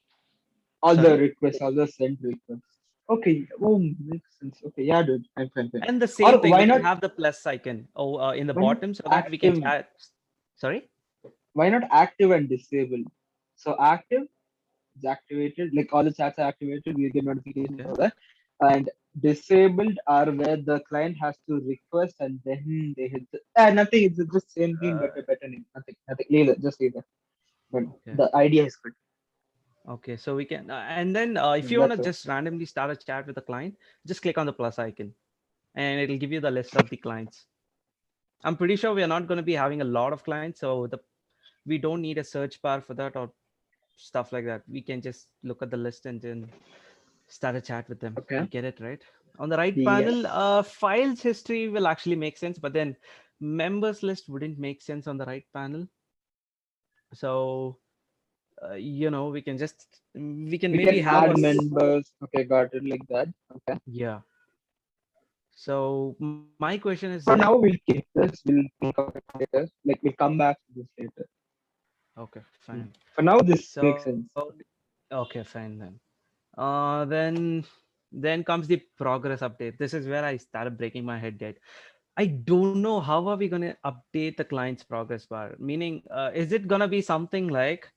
[SPEAKER 3] All the
[SPEAKER 7] Sorry.
[SPEAKER 3] requests, all the sent requests. Okay. Oh, makes sense. Okay. Yeah, dude. Fine.
[SPEAKER 7] And the
[SPEAKER 3] Or
[SPEAKER 7] same thing, we can have the plus icon in the
[SPEAKER 3] why not
[SPEAKER 7] bottom so that we can
[SPEAKER 3] active?
[SPEAKER 7] chat. Sorry.
[SPEAKER 3] Why not active and disable? So active is activated, like all the chats are activated, we get notifications
[SPEAKER 7] Okay.
[SPEAKER 3] for that. And disabled are where the client has to request and then they hit nothing, it's just same thing but a better name. Nothing. Leave it, just leave it. But
[SPEAKER 7] Okay.
[SPEAKER 3] the idea is good.
[SPEAKER 7] Okay. So we can, and then if you want to
[SPEAKER 3] That's all.
[SPEAKER 7] just randomly start a chat with a client, just click on the plus icon, and it'll give you the list of the clients. I'm pretty sure we are not going to be having a lot of clients, so we don't need a search bar for that or stuff like that. We can just look at the list and then start a chat with them.
[SPEAKER 3] Okay.
[SPEAKER 7] You get it, right? On the right
[SPEAKER 3] Yes.
[SPEAKER 7] panel, files history will actually make sense, but then members list wouldn't make sense on the right panel. So we can
[SPEAKER 3] We
[SPEAKER 7] maybe
[SPEAKER 3] can
[SPEAKER 7] have
[SPEAKER 3] add members. Okay, got it, like that. Okay.
[SPEAKER 7] yeah. So my question is
[SPEAKER 3] For
[SPEAKER 7] like,
[SPEAKER 3] now we'll keep this, we'll think of it later. Like we'll come back to this later.
[SPEAKER 7] okay, fine.
[SPEAKER 3] For now this makes
[SPEAKER 7] So
[SPEAKER 3] sense.
[SPEAKER 7] okay, fine then. Then comes the progress update. This is where I started breaking my head dead. I don't know how are we going to update the client's progress bar. Meaning, is it going to be something like,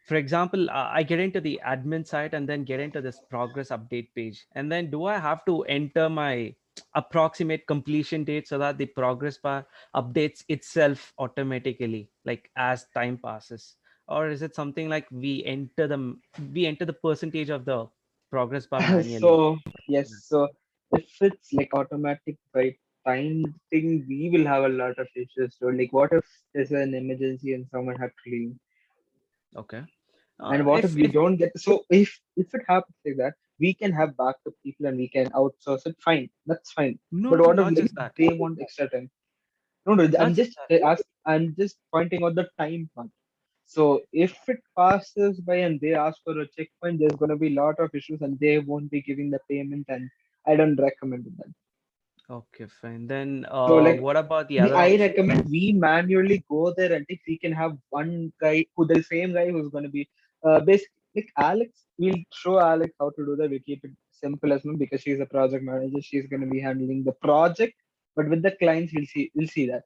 [SPEAKER 7] for example, I get into the admin site and then get into this progress update page, and then do I have to enter my approximate completion date so that the progress bar updates itself automatically, like as time passes? Or is it something like we enter the percentage of the progress bar manually?
[SPEAKER 3] So yes, so if it's like automatic by time thing, we will have a lot of issues. So like, what if there's an emergency and someone had to leave?
[SPEAKER 7] Okay.
[SPEAKER 3] And what if we don't get, so if it happens like that, we can have backup people and we can outsource it, fine, that's fine.
[SPEAKER 7] No,
[SPEAKER 3] But
[SPEAKER 7] no,
[SPEAKER 3] what if
[SPEAKER 7] not
[SPEAKER 3] like,
[SPEAKER 7] just that.
[SPEAKER 3] they want extra time? No, no,
[SPEAKER 7] Not just that.
[SPEAKER 3] I'm just pointing out the time part. So if it passes by and they ask for a checkpoint, there's going to be a lot of issues and they won't be giving the payment, and I don't recommend that.
[SPEAKER 7] Okay, fine. Then
[SPEAKER 3] So like
[SPEAKER 7] what about the other
[SPEAKER 3] I
[SPEAKER 7] option?
[SPEAKER 3] recommend we manually go there, and if we can have one guy who the same guy who's going to be basically like Alex, we'll show Alex how to do that. We keep it simple as well because she's a project manager. She's going to be handling the project, but with the clients, we'll see that.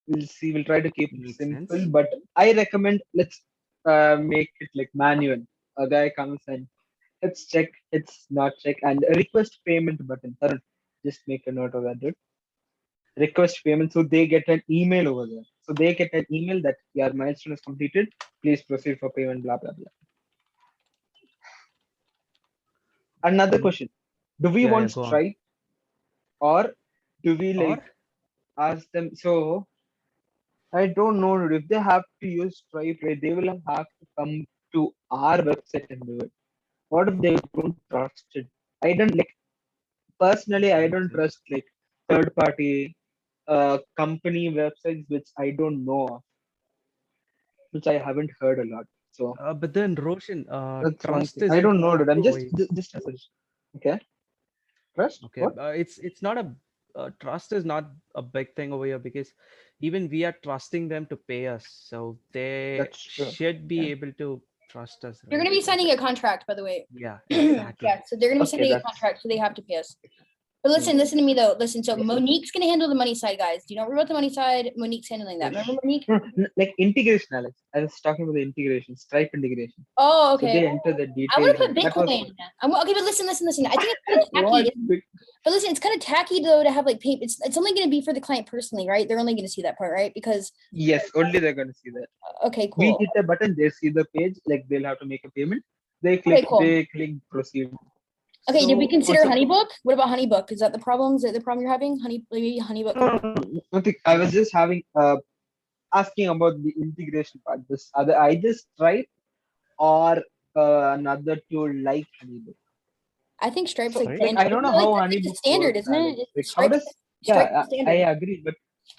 [SPEAKER 3] We'll try to keep it
[SPEAKER 7] Makes
[SPEAKER 3] simple,
[SPEAKER 7] sense.
[SPEAKER 3] but I recommend let's make it like manual. A guy comes and let's check, it's not check, and a request payment button. Tarun, just make a note of that, dude. Request payment, so they get an email over there. So they get an email that your milestone is completed. Please proceed for payment. Blah blah blah. Another question: do we
[SPEAKER 7] Yeah,
[SPEAKER 3] want
[SPEAKER 7] go on.
[SPEAKER 3] Stripe, or do we
[SPEAKER 7] Or
[SPEAKER 3] like ask them? So I don't know if they have to use Stripe, right? They will have to come to our website and do it. What if they don't trust it? I don't like personally. I don't trust like third party company websites which I don't know of, which I haven't heard a lot. So
[SPEAKER 7] but then Roshan,
[SPEAKER 3] that's one
[SPEAKER 7] trust
[SPEAKER 3] thing. I
[SPEAKER 7] isn't
[SPEAKER 3] don't know, dude. I'm
[SPEAKER 7] always
[SPEAKER 3] just a suggestion. Okay, trust.
[SPEAKER 7] okay.
[SPEAKER 3] What?
[SPEAKER 7] It's not a trust is not a big thing over here because even we are trusting them to pay us, so they
[SPEAKER 3] That's true.
[SPEAKER 7] should be
[SPEAKER 3] Yeah.
[SPEAKER 7] able to trust us.
[SPEAKER 1] You're
[SPEAKER 7] Right?
[SPEAKER 1] gonna be signing a contract, by the way.
[SPEAKER 7] Yeah, exactly.
[SPEAKER 1] Yeah, so they're gonna be
[SPEAKER 3] Okay,
[SPEAKER 1] signing a
[SPEAKER 3] that's
[SPEAKER 1] contract, so they have to pay us. But listen to me though. Listen, so Monique's gonna handle the money side, guys. Do you not worry about the money side? Monique's handling that. Remember Monique?
[SPEAKER 3] like integration, Alex. I was talking about the integration, Stripe integration.
[SPEAKER 1] Oh,
[SPEAKER 3] So
[SPEAKER 1] okay.
[SPEAKER 3] they enter the
[SPEAKER 1] I would
[SPEAKER 3] details.
[SPEAKER 1] have put
[SPEAKER 3] and that was
[SPEAKER 1] Bitcoin. Okay, but listen. I think it's kind of
[SPEAKER 3] what
[SPEAKER 1] tacky. But listen, it's kind of tacky though to have like pay. It's only going to be for the client personally, right? They're only going to see that part, right? Because
[SPEAKER 3] yes, only they're going to see that.
[SPEAKER 1] okay,
[SPEAKER 3] We
[SPEAKER 1] cool.
[SPEAKER 3] hit a button, they see the page, like they'll have to make a payment. They
[SPEAKER 1] Okay,
[SPEAKER 3] click,
[SPEAKER 1] cool.
[SPEAKER 3] they click proceed.
[SPEAKER 1] Okay, did we
[SPEAKER 3] So,
[SPEAKER 1] consider
[SPEAKER 3] what's up?
[SPEAKER 1] HoneyBook? What about HoneyBook? Is that the problem? Is that the problem you're having? Maybe HoneyBook.
[SPEAKER 3] No, nothing. I was just having asking about the integration part. This other I just tried or another tool like HoneyBook.
[SPEAKER 1] I think Stripe's
[SPEAKER 3] So,
[SPEAKER 1] like the
[SPEAKER 3] like, I don't know how
[SPEAKER 1] like the
[SPEAKER 3] HoneyBook
[SPEAKER 1] standard,
[SPEAKER 3] works,
[SPEAKER 1] isn't
[SPEAKER 3] Alex.
[SPEAKER 1] it?
[SPEAKER 3] Like, how does
[SPEAKER 1] Stripe's
[SPEAKER 3] yeah,
[SPEAKER 1] the
[SPEAKER 3] I
[SPEAKER 1] standard.
[SPEAKER 3] agree, but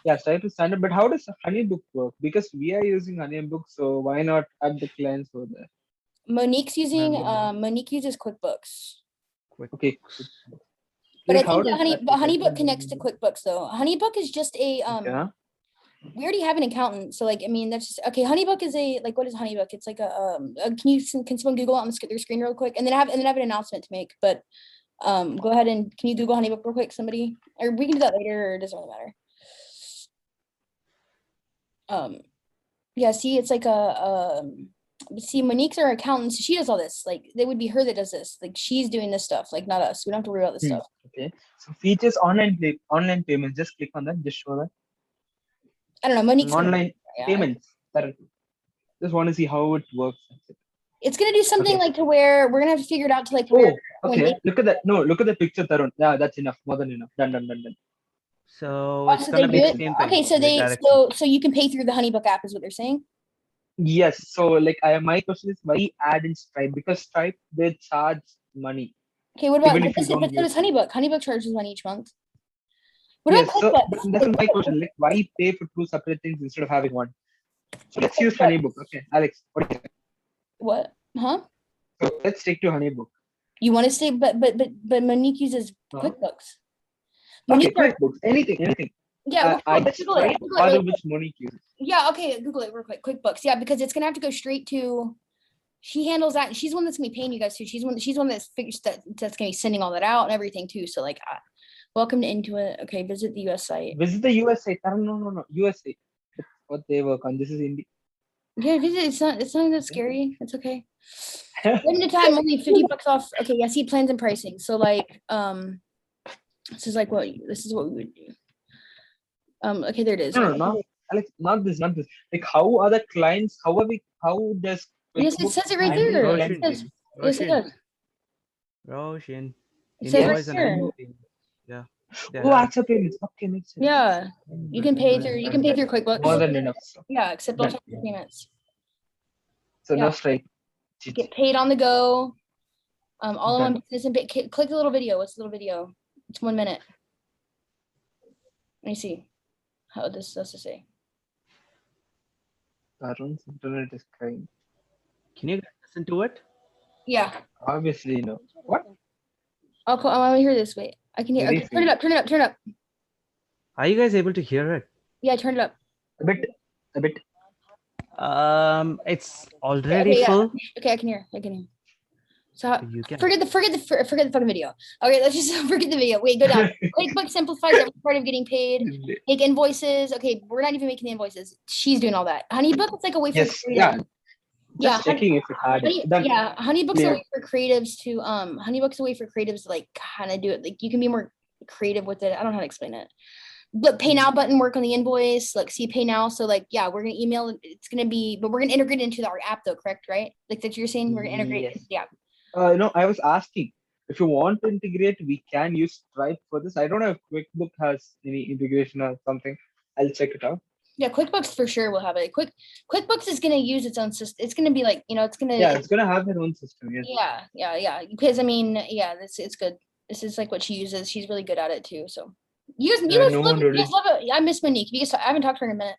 [SPEAKER 3] yeah, Stripe is standard. But how does HoneyBook work? Because we are using HoneyBook, so why not add the clients over there?
[SPEAKER 1] Monique uses QuickBooks.
[SPEAKER 3] Okay.
[SPEAKER 1] But I
[SPEAKER 3] Like, how
[SPEAKER 1] think
[SPEAKER 3] does that
[SPEAKER 1] HoneyBook connects to QuickBooks though. HoneyBook is just a
[SPEAKER 3] Yeah.
[SPEAKER 1] we already have an accountant, so like I mean that's just okay. HoneyBook is a like what is HoneyBook? It's like can someone Google it on their screen real quick, and then I have an announcement to make. But go ahead and can you Google HoneyBook real quick, somebody, or we can do that later, or it doesn't really matter. Yeah, see, it's like see, Monique's our accountant, so she does all this. Like, they would be her that does this. Like, she's doing this stuff, like not us. We don't have to worry about this stuff.
[SPEAKER 3] Okay. So features online payments. Just click on that. Just show that.
[SPEAKER 1] I don't know. Monique's
[SPEAKER 3] Online
[SPEAKER 1] yeah.
[SPEAKER 3] payments. Just want to see how it works.
[SPEAKER 1] It's gonna do something
[SPEAKER 3] Okay.
[SPEAKER 1] like to where we're gonna have to figure it out to like where
[SPEAKER 3] Okay. Look at that. No, look at the picture, Tarun. Yeah, that's enough. More than enough. Done.
[SPEAKER 7] So it's
[SPEAKER 1] so
[SPEAKER 7] gonna
[SPEAKER 1] they
[SPEAKER 7] be
[SPEAKER 1] do
[SPEAKER 7] the
[SPEAKER 1] it.
[SPEAKER 7] same thing.
[SPEAKER 1] Okay, so
[SPEAKER 7] directly.
[SPEAKER 1] so you can pay through the HoneyBook app, is what they're saying.
[SPEAKER 3] Yes. So like my question is why add in Stripe? Because Stripe they charge money.
[SPEAKER 1] Okay, what about
[SPEAKER 3] Even if you don't
[SPEAKER 1] but so
[SPEAKER 3] use
[SPEAKER 1] does HoneyBook. HoneyBook charges money each month. What
[SPEAKER 3] Yes.
[SPEAKER 1] about
[SPEAKER 3] So
[SPEAKER 1] QuickBooks?
[SPEAKER 3] that's my question. Like why pay for two separate things instead of having one? So let's use HoneyBook. Okay, Alex. What do you think?
[SPEAKER 1] What? Huh?
[SPEAKER 3] So let's stick to HoneyBook.
[SPEAKER 1] You want to say, but Monique uses QuickBooks.
[SPEAKER 3] Okay,
[SPEAKER 1] Monique
[SPEAKER 3] QuickBooks. Anything.
[SPEAKER 1] Yeah,
[SPEAKER 3] I just
[SPEAKER 1] Google it.
[SPEAKER 3] tried
[SPEAKER 1] Google it
[SPEAKER 3] other
[SPEAKER 1] really
[SPEAKER 3] which Monique uses.
[SPEAKER 1] Yeah, okay, Google it real quick. QuickBooks, yeah, because it's gonna have to go straight to. She handles that. She's the one that's gonna be paying you guys too. She's one that's figures that's gonna be sending all that out and everything too. So like, welcome to Intuit. Okay, visit the US site.
[SPEAKER 3] Visit the US site. No. USA. That's what they work on. This is India.
[SPEAKER 1] Yeah, visit. It's not that scary. It's okay. Limited time, only $50 off. Okay, yeah, see plans and pricing. So like, this is what we would do. Okay, there it is.
[SPEAKER 3] No, Alex, not this. Like, how are the clients? How does?
[SPEAKER 1] Yes, it says it right
[SPEAKER 3] handle
[SPEAKER 1] there.
[SPEAKER 3] client
[SPEAKER 1] It says,
[SPEAKER 3] payments?
[SPEAKER 1] yes, it does.
[SPEAKER 7] Roshan.
[SPEAKER 1] It says right
[SPEAKER 7] Invoice and
[SPEAKER 1] there.
[SPEAKER 7] everything. Yeah. They
[SPEAKER 3] Oh,
[SPEAKER 7] have-
[SPEAKER 3] accept payments. Okay, makes sense.
[SPEAKER 1] Yeah, you can pay through QuickBooks.
[SPEAKER 3] More than enough. So.
[SPEAKER 1] Yeah, accept all
[SPEAKER 3] Done.
[SPEAKER 1] types of payments.
[SPEAKER 3] So no
[SPEAKER 1] Yeah.
[SPEAKER 3] strike.
[SPEAKER 1] Get paid on the go. All in one
[SPEAKER 3] Done.
[SPEAKER 1] business and click the little video. What's the little video? It's 1 minute. Let me see how this does to say.
[SPEAKER 3] Arun's internet is crying.
[SPEAKER 7] Can you guys listen to it?
[SPEAKER 1] Yeah.
[SPEAKER 3] Obviously, no. What?
[SPEAKER 1] I want to hear this. Wait, I can hear.
[SPEAKER 3] Very
[SPEAKER 1] Okay, turn it up. Turn it up. Turn it up.
[SPEAKER 7] Are you guys able to hear it?
[SPEAKER 1] Yeah, turn it up.
[SPEAKER 3] A bit.
[SPEAKER 7] It's already
[SPEAKER 1] Okay, yeah.
[SPEAKER 7] full.
[SPEAKER 1] Okay, I can hear. I can hear. So
[SPEAKER 7] You can.
[SPEAKER 1] forget the fucking video. Okay, let's just forget the video. Wait, go down. QuickBooks simplifies every part of getting paid. Make invoices. Okay, we're not even making the invoices. She's doing all that. HoneyBook, it's like a way for
[SPEAKER 3] Yes. Yeah.
[SPEAKER 1] Yeah,
[SPEAKER 3] Just checking if it had it. Done.
[SPEAKER 1] yeah, HoneyBook's a
[SPEAKER 3] Clear.
[SPEAKER 1] way for creatives to HoneyBook's a way for creatives to like kind of do it. Like you can be more creative with it. I don't know how to explain it. But pay now button work on the invoice, like see pay now. So like yeah, we're gonna email it. It's gonna be, but we're gonna integrate it into our app though, correct? Right? Like that you're saying we're gonna integrate it
[SPEAKER 3] Yes.
[SPEAKER 1] into the app.
[SPEAKER 3] No, I was asking if you want to integrate, we can use Stripe for this. I don't know if QuickBook has any integration or something. I'll check it out.
[SPEAKER 1] Yeah, QuickBooks for sure will have it. QuickBooks is gonna use its own system. It's gonna be like, it's gonna
[SPEAKER 3] Yeah, it's gonna have their own system. Yes.
[SPEAKER 1] yeah. Because I mean, yeah, it's good. This is like what she uses. She's really good at it too. So you guys,
[SPEAKER 3] No
[SPEAKER 1] love,
[SPEAKER 3] wonder
[SPEAKER 1] you guys love it. I miss Monique. I haven't talked to her in a minute.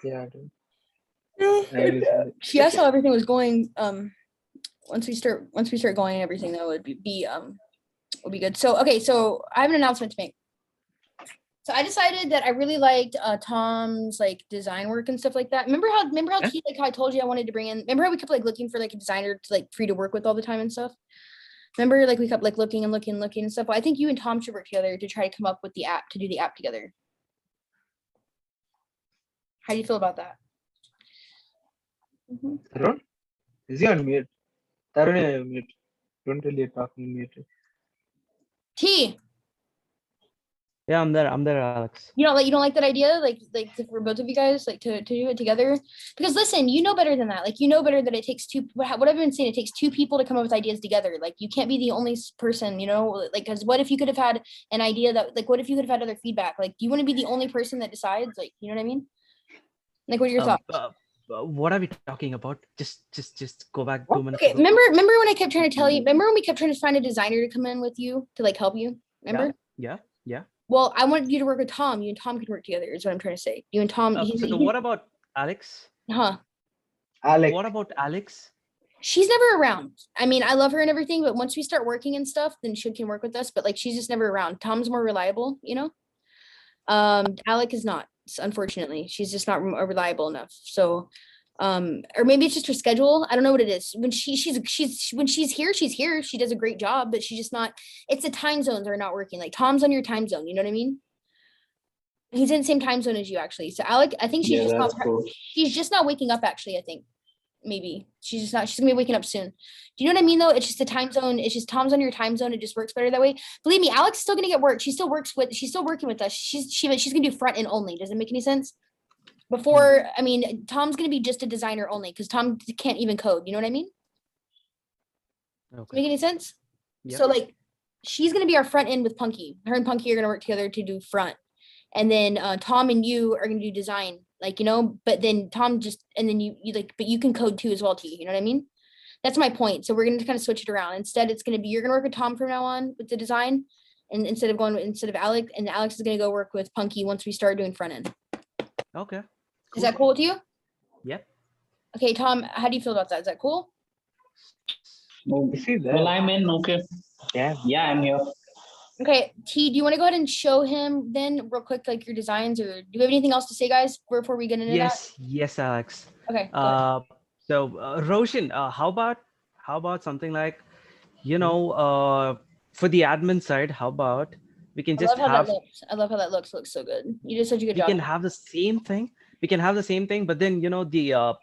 [SPEAKER 3] Yeah. I do.
[SPEAKER 1] She asked how everything was going. Once we start going and everything, that would be good. So okay, so I have an announcement to make. So I decided that I really liked Tom's like design work and stuff like that. Remember how how I told you I wanted to bring in. Remember how we kept like looking for like a designer to like free to work with all the time and stuff. Remember like we kept like looking and stuff. Well, I think you and Tom should work together to try to come up with the app to do the app together. How do you feel about that?
[SPEAKER 3] Tarun? Is he on mute? Tarun, you're on mute. Don't tell you're talking mute.
[SPEAKER 1] T.
[SPEAKER 7] Yeah, I'm there, Alex.
[SPEAKER 1] You don't like that idea, like for both of you guys, like to do it together. Because listen, you know better than that. Like you know better that it takes two. What I've been saying, it takes two people to come up with ideas together. Like you can't be the only person, like because what if you could have had an idea that what if you could have had other feedback? Like, do you want to be the only person that decides? Like, you know what I mean? Like, what are your thoughts?
[SPEAKER 7] What are we talking about? Just go back 2 minutes
[SPEAKER 1] Okay,
[SPEAKER 7] ago.
[SPEAKER 1] remember when I kept trying to tell you? Remember when we kept trying to find a designer to come in with you to like help you? Remember?
[SPEAKER 7] Yeah.
[SPEAKER 1] Well, I wanted you to work with Tom. You and Tom could work together. Is what I'm trying to say. You and Tom.
[SPEAKER 7] So what about Alex?
[SPEAKER 1] Huh?
[SPEAKER 3] Alex.
[SPEAKER 7] What about Alex?
[SPEAKER 1] She's never around. I mean, I love her and everything, but once we start working and stuff, then she can work with us. But like, she's just never around. Tom's more reliable, Alec is not. Unfortunately, she's just not reliable enough. So, or maybe it's just her schedule. I don't know what it is. When she's here, she's here. She does a great job, but she's just not. It's the time zones are not working. Like Tom's on your time zone. You know what I mean? He's in the same time zone as you, actually. So Alec, I think she's she's just not waking up. Actually, I think maybe she's just not. She's gonna be waking up soon. Do you know what I mean? Though it's just the time zone. It's just Tom's on your time zone. It just works better that way. Believe me, Alex is still gonna get work. She's still working with us. She's gonna do front end only. Does it make any sense? Before, I mean, Tom's gonna be just a designer only because Tom can't even code. You know what I mean?
[SPEAKER 7] Okay.
[SPEAKER 1] Make any sense?
[SPEAKER 7] Yep.
[SPEAKER 1] So like, she's gonna be our front end with Punky. Her and Punky are gonna work together to do front, and then Tom and you are gonna do design. Like but then Tom and then you like, but you can code too as well, T. You know what I mean? That's my point. So we're gonna kind of switch it around. Instead, it's gonna be you're gonna work with Tom from now on with the design, and instead of Alex, and Alex is gonna go work with Punky once we start doing front end.
[SPEAKER 7] Okay.
[SPEAKER 1] Is that cool with you?
[SPEAKER 7] Yep.
[SPEAKER 1] Okay, Tom, how do you feel about that? Is that cool?
[SPEAKER 3] Is he there?
[SPEAKER 6] Well, I'm in. Okay.
[SPEAKER 3] Yeah.
[SPEAKER 6] Yeah, I'm here.
[SPEAKER 1] Okay, T, do you want to go ahead and show him then real quick, like your designs, or do you have anything else to say, guys, before we get into
[SPEAKER 7] Yes, Alex.
[SPEAKER 1] that? Okay. go ahead.
[SPEAKER 7] So Roshan, how about something like, for the admin side, how about we can just have
[SPEAKER 1] I love how that looks. It looks so good. You did such a good
[SPEAKER 7] we
[SPEAKER 1] job.
[SPEAKER 7] can have the same thing. We can have the same thing, but then the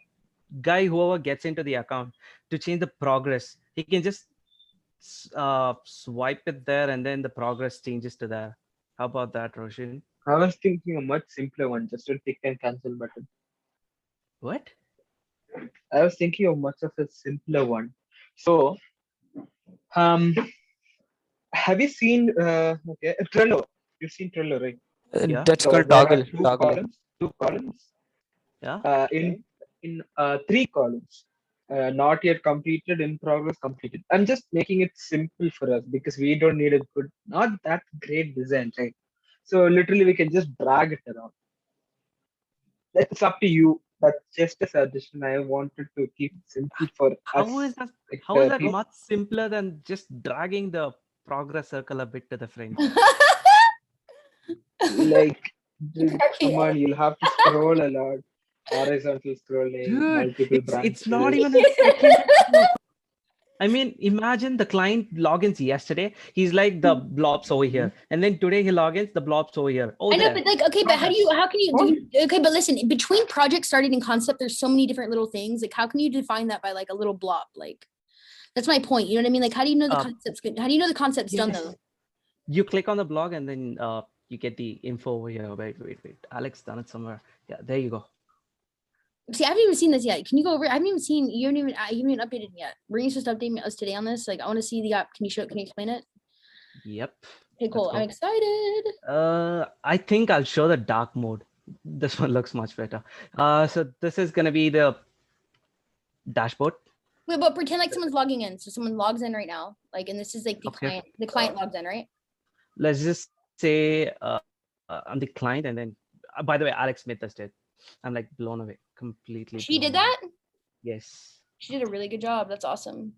[SPEAKER 7] guy whoever gets into the account to change the progress, he can just swipe it there, and then the progress changes to there. How about that, Roshan?
[SPEAKER 3] I was thinking a much simpler one, just a tick and cancel button.
[SPEAKER 7] What?
[SPEAKER 3] I was thinking of much of a simpler one. So, have you seen Trello? You've seen Trello, right?
[SPEAKER 7] Yeah.
[SPEAKER 2] That's
[SPEAKER 3] So
[SPEAKER 2] called
[SPEAKER 3] there are
[SPEAKER 2] toggle.
[SPEAKER 3] two columns.
[SPEAKER 7] Yeah.
[SPEAKER 3] In 3 columns, not yet completed, in progress, completed. I'm just making it simple for us because we don't need a good, not that great design, right? So literally we can just drag it around. It's up to you. That's just a suggestion. I wanted to keep it simple for
[SPEAKER 7] How
[SPEAKER 3] us.
[SPEAKER 7] is that?
[SPEAKER 3] Like
[SPEAKER 7] How is
[SPEAKER 3] the
[SPEAKER 7] that
[SPEAKER 3] people.
[SPEAKER 7] much simpler than just dragging the progress circle a bit to the front?
[SPEAKER 3] Like, dude,
[SPEAKER 1] Cracking
[SPEAKER 3] come
[SPEAKER 1] up.
[SPEAKER 3] on, you'll have to scroll a lot. Horizontal scrolling,
[SPEAKER 7] Dude,
[SPEAKER 3] multiple
[SPEAKER 7] it's not
[SPEAKER 3] branches.
[SPEAKER 7] even a second. I mean, imagine the client logins yesterday. He's like the blobs over here, and then today he logins the blobs over here. Oh,
[SPEAKER 1] I know,
[SPEAKER 7] there.
[SPEAKER 1] but like, okay, but how can you do, okay, but listen, between project starting and concept, there's so many different little things. Like, how can you define that by like a little blob? Like, that's my point. You know what I mean? Like, how do you know the concept's good? How do you know the concept's done though?
[SPEAKER 7] You click on the blog and then you get the info over here. Wait. Alex done it somewhere. Yeah, there you go.
[SPEAKER 1] See, I haven't even seen this yet. Can you go over? I haven't even seen. You haven't even updated yet. Were you supposed to update us today on this? Like, I want to see the app. Can you show? Can you explain it?
[SPEAKER 7] Yep.
[SPEAKER 1] Okay, cool.
[SPEAKER 7] Let's
[SPEAKER 1] I'm
[SPEAKER 7] go.
[SPEAKER 1] excited.
[SPEAKER 7] I think I'll show the dark mode. This one looks much better. So this is gonna be the dashboard.
[SPEAKER 1] Wait, but pretend like someone's logging in. So someone logs in right now. Like, and this is like the
[SPEAKER 7] Okay.
[SPEAKER 1] client. The client logs in, right?
[SPEAKER 7] Let's just say I'm the client, and then by the way, Alex Smith does it. I'm like blown away, completely.
[SPEAKER 1] She
[SPEAKER 7] blown
[SPEAKER 1] did
[SPEAKER 7] away.
[SPEAKER 1] that.
[SPEAKER 7] Yes.
[SPEAKER 1] She did a really good job. That's awesome.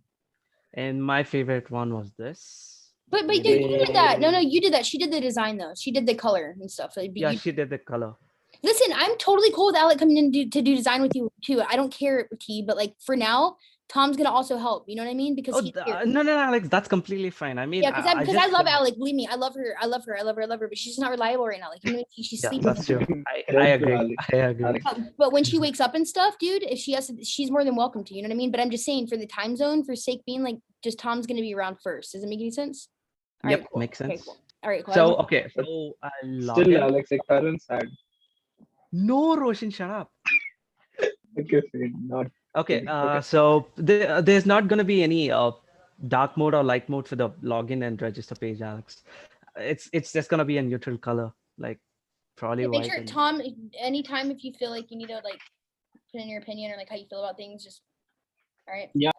[SPEAKER 7] And my favorite one was this.
[SPEAKER 1] But you did that. No, you did that. She did the design though. She did the color and stuff. So
[SPEAKER 7] Yeah, she did the color.
[SPEAKER 1] Listen, I'm totally cool with Alec coming in to do design with you too. I don't care, T, but like for now, Tom's gonna also help. You know what I mean? Because he's here.
[SPEAKER 7] No, Alex, that's completely fine. I mean,
[SPEAKER 1] Yeah, because I
[SPEAKER 7] just,
[SPEAKER 1] love Alec. Believe me, I love her. But she's not reliable right now. Like you know, she's
[SPEAKER 7] yeah,
[SPEAKER 1] sleeping.
[SPEAKER 7] that's true. I
[SPEAKER 3] Don't do
[SPEAKER 7] agree.
[SPEAKER 3] Alex.
[SPEAKER 7] I agree.
[SPEAKER 3] Alex.
[SPEAKER 1] But when she wakes up and stuff, dude, if she has to, she's more than welcome to. You know what I mean? But I'm just saying, for the time zone, for sake being, like, just Tom's gonna be around first. Does it make any sense? All
[SPEAKER 7] Yep,
[SPEAKER 1] right, cool.
[SPEAKER 7] makes
[SPEAKER 1] Okay,
[SPEAKER 7] sense.
[SPEAKER 1] cool. All right, cool.
[SPEAKER 7] So okay, so I log
[SPEAKER 3] Still,
[SPEAKER 7] in.
[SPEAKER 3] Alex, like Karun said.
[SPEAKER 7] No, Roshan, shut up.
[SPEAKER 3] Okay, fine, not.
[SPEAKER 7] Okay,
[SPEAKER 3] Okay.
[SPEAKER 7] so there's not going to be any dark mode or light mode for the login and register page, Alex. It's just going to be a neutral color, like probably
[SPEAKER 1] Make
[SPEAKER 7] white.
[SPEAKER 1] sure, Tom, anytime if you feel like you need to like put in your opinion or like how you feel about things, just all right.
[SPEAKER 7] Yeah.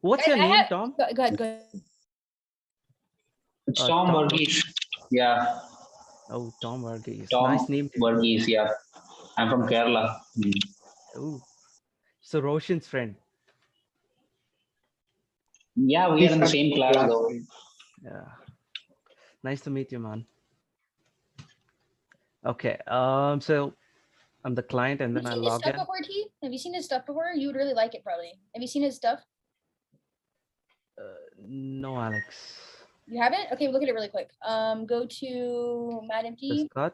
[SPEAKER 7] What's your name, Tom?
[SPEAKER 1] Go ahead.
[SPEAKER 6] It's
[SPEAKER 7] Tom.
[SPEAKER 6] Tom Varghese. Yeah,
[SPEAKER 7] Oh, Tom Varghese.
[SPEAKER 6] Tom
[SPEAKER 7] Nice name.
[SPEAKER 6] Varghese. Yeah, I'm from Kerala.
[SPEAKER 7] Oh, so Roshan's friend.
[SPEAKER 6] Yeah, we are in the same class though.
[SPEAKER 7] Yeah. Nice to meet you, man. Okay. So I'm the client, and then I
[SPEAKER 1] Have you seen his
[SPEAKER 7] log
[SPEAKER 1] stuff
[SPEAKER 7] in.
[SPEAKER 1] before, T? Have you seen his stuff before? You would really like it probably. Have you seen his stuff?
[SPEAKER 7] No, Alex.
[SPEAKER 1] You haven't? Okay, look at it really quick. Go to Mad Empty.
[SPEAKER 7] Scott.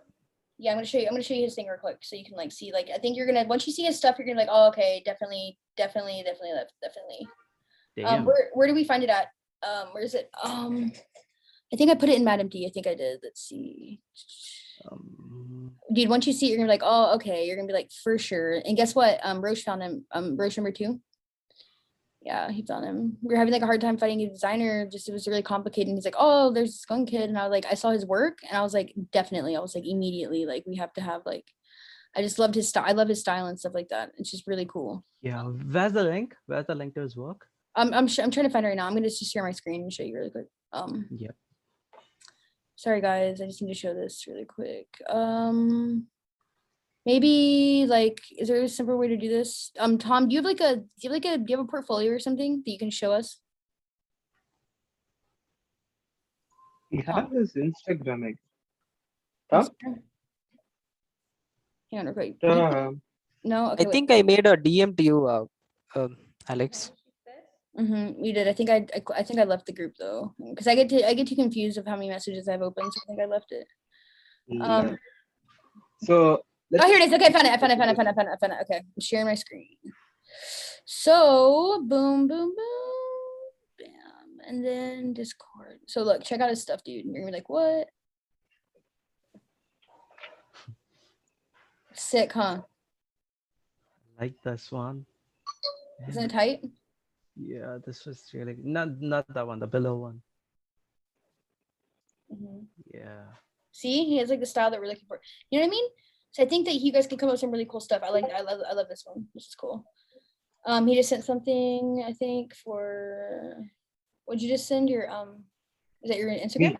[SPEAKER 1] Yeah, I'm gonna show you his thing real quick so you can like see. Like I think you're gonna, once you see his stuff, you're gonna be like, oh, okay, definitely.
[SPEAKER 7] Damn.
[SPEAKER 1] Where do we find it at? Where is it? I think I put it in Mad Empty. I think I did. Let's see. Dude, once you see it, you're gonna be like, oh, okay. You're gonna be like, for sure. And guess what? Roche found him. Roche number 2. Yeah, he found him. We were having like a hard time finding a designer. Just it was really complicated. And he's like, oh, there's this Skunk Kid. And I was like, I saw his work and I was like, definitely. I was like, immediately, like we have to have like, I just loved his style. I love his style and stuff like that. It's just really cool.
[SPEAKER 7] Yeah. Where's the link? Where's the link to his work?
[SPEAKER 1] I'm trying to find it right now. I'm gonna just share my screen and show you really quick.
[SPEAKER 7] Yep.
[SPEAKER 1] Sorry guys, I just need to show this really quick. Maybe like, is there a simpler way to do this? Tom, do you have a portfolio or something that you can show us?
[SPEAKER 3] He has his Instagram, like. Huh?
[SPEAKER 1] Hang on real quick. No, okay.
[SPEAKER 2] I think I made a DM to you, Alex.
[SPEAKER 1] You did. I think I left the group though, because I get too confused of how many messages I've opened. So I think I left it.
[SPEAKER 3] So.
[SPEAKER 1] Oh, here it is. Okay, I found it. Okay, I'm sharing my screen. So boom, boom, boom, bam, and then Discord. So look, check out his stuff, dude. You're gonna be like, what? Sick, huh?
[SPEAKER 7] Like this one.
[SPEAKER 1] Isn't it tight?
[SPEAKER 7] Yeah, this was really not that one, the below one. Yeah.
[SPEAKER 1] See, he has like the style that we're looking for. You know what I mean? So I think that you guys can come up with some really cool stuff. I love this one. This is cool. He just sent something, I think, for, what'd you just send your, is that your Instagram?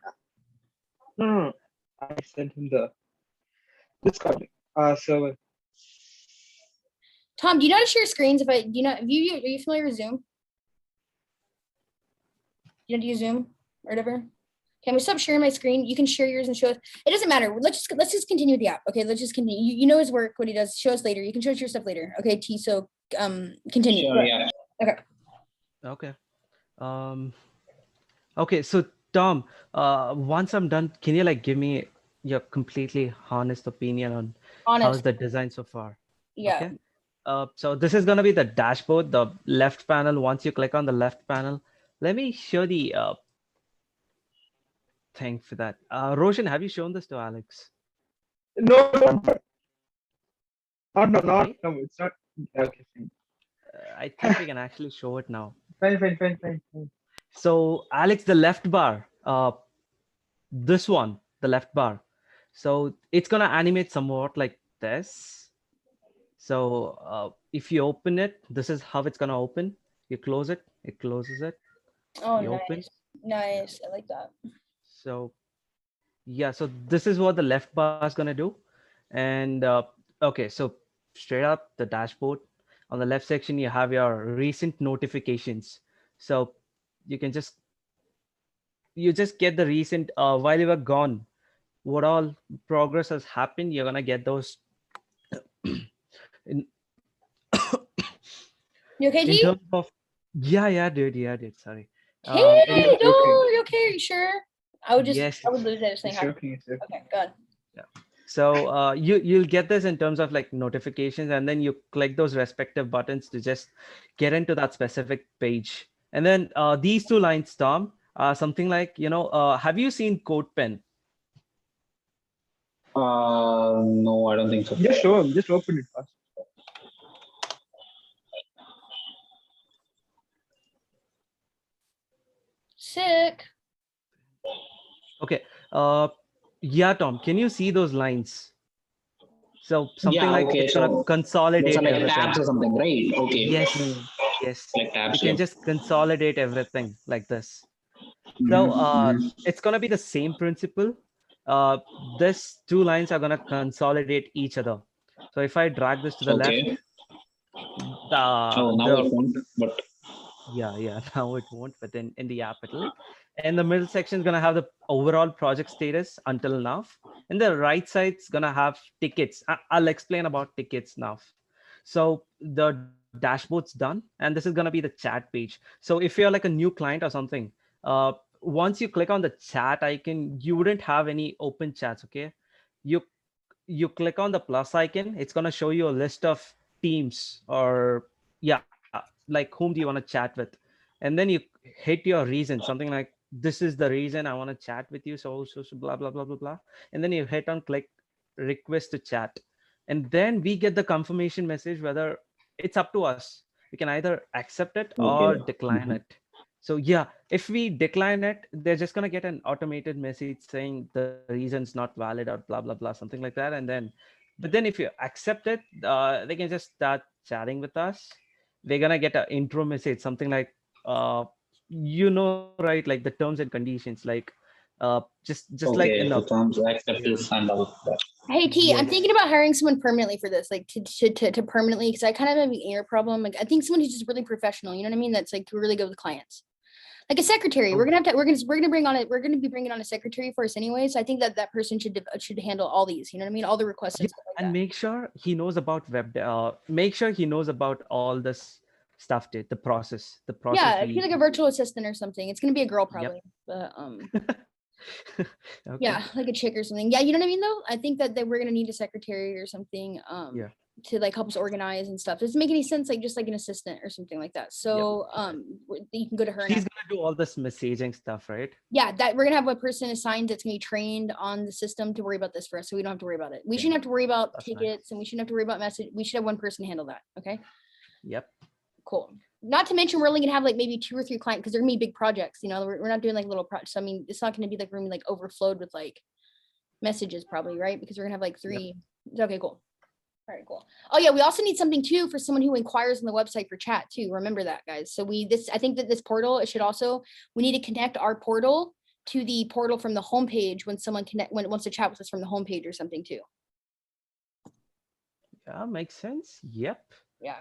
[SPEAKER 3] No. I sent him the Discord server.
[SPEAKER 1] Tom, do you know how to share screens? If I, do you know, are you familiar with Zoom? You know how to use Zoom or whatever? Okay, I'm gonna stop sharing my screen. You can share yours and show us. It doesn't matter. Let's just continue with the app. Okay, let's just continue. You know his work, what he does. Show us later. You can show us your stuff later. Okay, T. So continue.
[SPEAKER 6] Sure, yeah.
[SPEAKER 7] Okay. Okay, so Tom, once I'm done, can you like give me your completely honest opinion on how's
[SPEAKER 1] Honest.
[SPEAKER 7] the design so far?
[SPEAKER 1] Yeah.
[SPEAKER 7] Okay. So this is gonna be the dashboard, the left panel. Once you click on the left panel, let me show the thing for that. Roshan, have you shown this to Alex?
[SPEAKER 3] No,
[SPEAKER 7] Right?
[SPEAKER 3] no, it's not. Okay, fine.
[SPEAKER 7] I think we can actually show it now.
[SPEAKER 3] Fine.
[SPEAKER 7] So Alex, the left bar, this one, the left bar. So it's gonna animate somewhat like this. So if you open it, this is how it's gonna open. You close it, it closes it.
[SPEAKER 1] Oh,
[SPEAKER 7] You open.
[SPEAKER 1] nice. Nice. I like that.
[SPEAKER 7] So yeah, so this is what the left bar is gonna do. And okay, so straight up the dashboard. On the left section, you have your recent notifications. So you can just get the recent while you were gone, what all progress has happened. You're gonna get those in,
[SPEAKER 1] You okay,
[SPEAKER 7] in
[SPEAKER 1] T?
[SPEAKER 7] terms of dude, sorry.
[SPEAKER 1] Hey,
[SPEAKER 3] He's
[SPEAKER 1] no,
[SPEAKER 3] joking.
[SPEAKER 1] you okay? Are you sure? I would
[SPEAKER 7] Yes,
[SPEAKER 1] I would lose it if
[SPEAKER 3] He's
[SPEAKER 1] something happened.
[SPEAKER 3] joking.
[SPEAKER 1] Okay, good.
[SPEAKER 7] so you'll get this in terms of like notifications, and then you click those respective buttons to just get into that specific page. And then these two lines, Tom, something like, have you seen CodePen?
[SPEAKER 6] No, I don't think so.
[SPEAKER 3] Just show him. Just open it first.
[SPEAKER 1] Sick.
[SPEAKER 7] Okay. Yeah, Tom, can you see those lines? So something
[SPEAKER 6] Yeah,
[SPEAKER 7] like
[SPEAKER 6] okay,
[SPEAKER 7] it's gonna
[SPEAKER 6] so
[SPEAKER 7] consolidate
[SPEAKER 6] those are like
[SPEAKER 7] everything.
[SPEAKER 6] tabs or something, right? Okay.
[SPEAKER 7] Yes.
[SPEAKER 6] Like tabs.
[SPEAKER 7] You can
[SPEAKER 6] Yeah.
[SPEAKER 7] just consolidate everything like this. So it's gonna be the same principle. This two lines are gonna consolidate each other. So if I drag this to the left,
[SPEAKER 6] Okay. Oh, now it won't. But
[SPEAKER 7] yeah, now it won't, but then in the app it'll. And the middle section is gonna have the overall project status until now. And the right side's gonna have tickets. I'll explain about tickets now. So the dashboard's done, and this is gonna be the chat page. So if you're like a new client or something, once you click on the chat icon, you wouldn't have any open chats. Okay, you click on the plus icon, it's gonna show you a list of teams, or like whom do you want to chat with, and then you hit your reason, something like this is the reason I want to chat with you, so blah blah blah blah blah, and then you hit on click request to chat, and then we get the confirmation message whether it's up to us. We can either accept it or
[SPEAKER 6] Okay.
[SPEAKER 7] decline it. So yeah, if we decline it, they're just gonna get an automated message saying the reason's not valid or blah blah blah, something like that. And then, but then if you accept it, they can just start chatting with us. They're gonna get an intro message, something like, right, like the terms and conditions, like, just like in
[SPEAKER 6] okay,
[SPEAKER 7] a
[SPEAKER 6] so terms acceptance and all that.
[SPEAKER 1] Hey T, I'm
[SPEAKER 7] Yes.
[SPEAKER 1] thinking about hiring someone permanently for this, like to permanently, because I kind of have an ear problem. Like I think someone who's just really professional, you know what I mean? That's like really good with clients. Like a secretary. We're gonna be bringing on a secretary for us anyway. So I think that person should handle all these, you know what I mean? All the requests and
[SPEAKER 7] Yeah,
[SPEAKER 1] stuff like
[SPEAKER 7] and
[SPEAKER 1] that.
[SPEAKER 7] make sure he knows about make sure he knows about all this stuff, the process
[SPEAKER 1] Yeah, if he's like a virtual assistant or something. It's gonna be a girl probably. But
[SPEAKER 7] Okay.
[SPEAKER 1] yeah, like a chick or something. Yeah, you know what I mean though? I think that we're gonna need a secretary or something
[SPEAKER 7] Yeah.
[SPEAKER 1] to like help us organize and stuff. Does it make any sense? Like just like an assistant or something like that. So you can go to her and
[SPEAKER 7] He's
[SPEAKER 1] ask.
[SPEAKER 7] gonna do all this messaging stuff, right?
[SPEAKER 1] Yeah, that we're gonna have a person assigned that's gonna be trained on the system to worry about this for us, so we don't have to worry about it. We shouldn't have to worry about
[SPEAKER 7] That's nice.
[SPEAKER 1] tickets, and we shouldn't have to worry about message. We should have one person handle that. Okay,
[SPEAKER 7] Yep.
[SPEAKER 1] cool. Not to mention, we're only gonna have like maybe 2 or 3 clients because they're gonna be big projects. You know, we're not doing like little projects. I mean, it's not gonna be like we're gonna be like overflowed with like messages, probably, right? Because we're gonna have like 3. Okay, cool. All right, cool. Oh yeah, we also need something too for someone who inquires on the website for chat too. Remember that, guys. So I think that this portal, it should also, we need to connect our portal to the portal from the homepage when someone wants to chat with us from the homepage or something too.
[SPEAKER 7] Yeah, makes sense. Yep.
[SPEAKER 1] Yeah.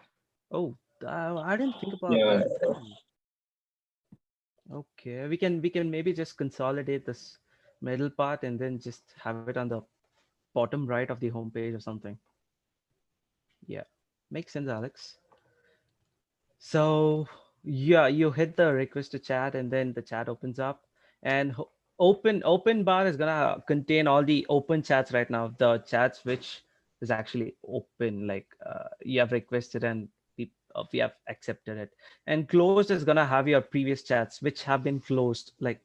[SPEAKER 7] Oh, I didn't think about
[SPEAKER 6] Yeah.
[SPEAKER 7] that. Okay, we can maybe just consolidate this middle part and then just have it on the bottom right of the homepage or something. Yeah, makes sense, Alex. So yeah, you hit the request to chat and then the chat opens up, and open bar is gonna contain all the open chats right now, the chats which is actually open, like you have requested and we have accepted it. And closed is gonna have your previous chats which have been closed, like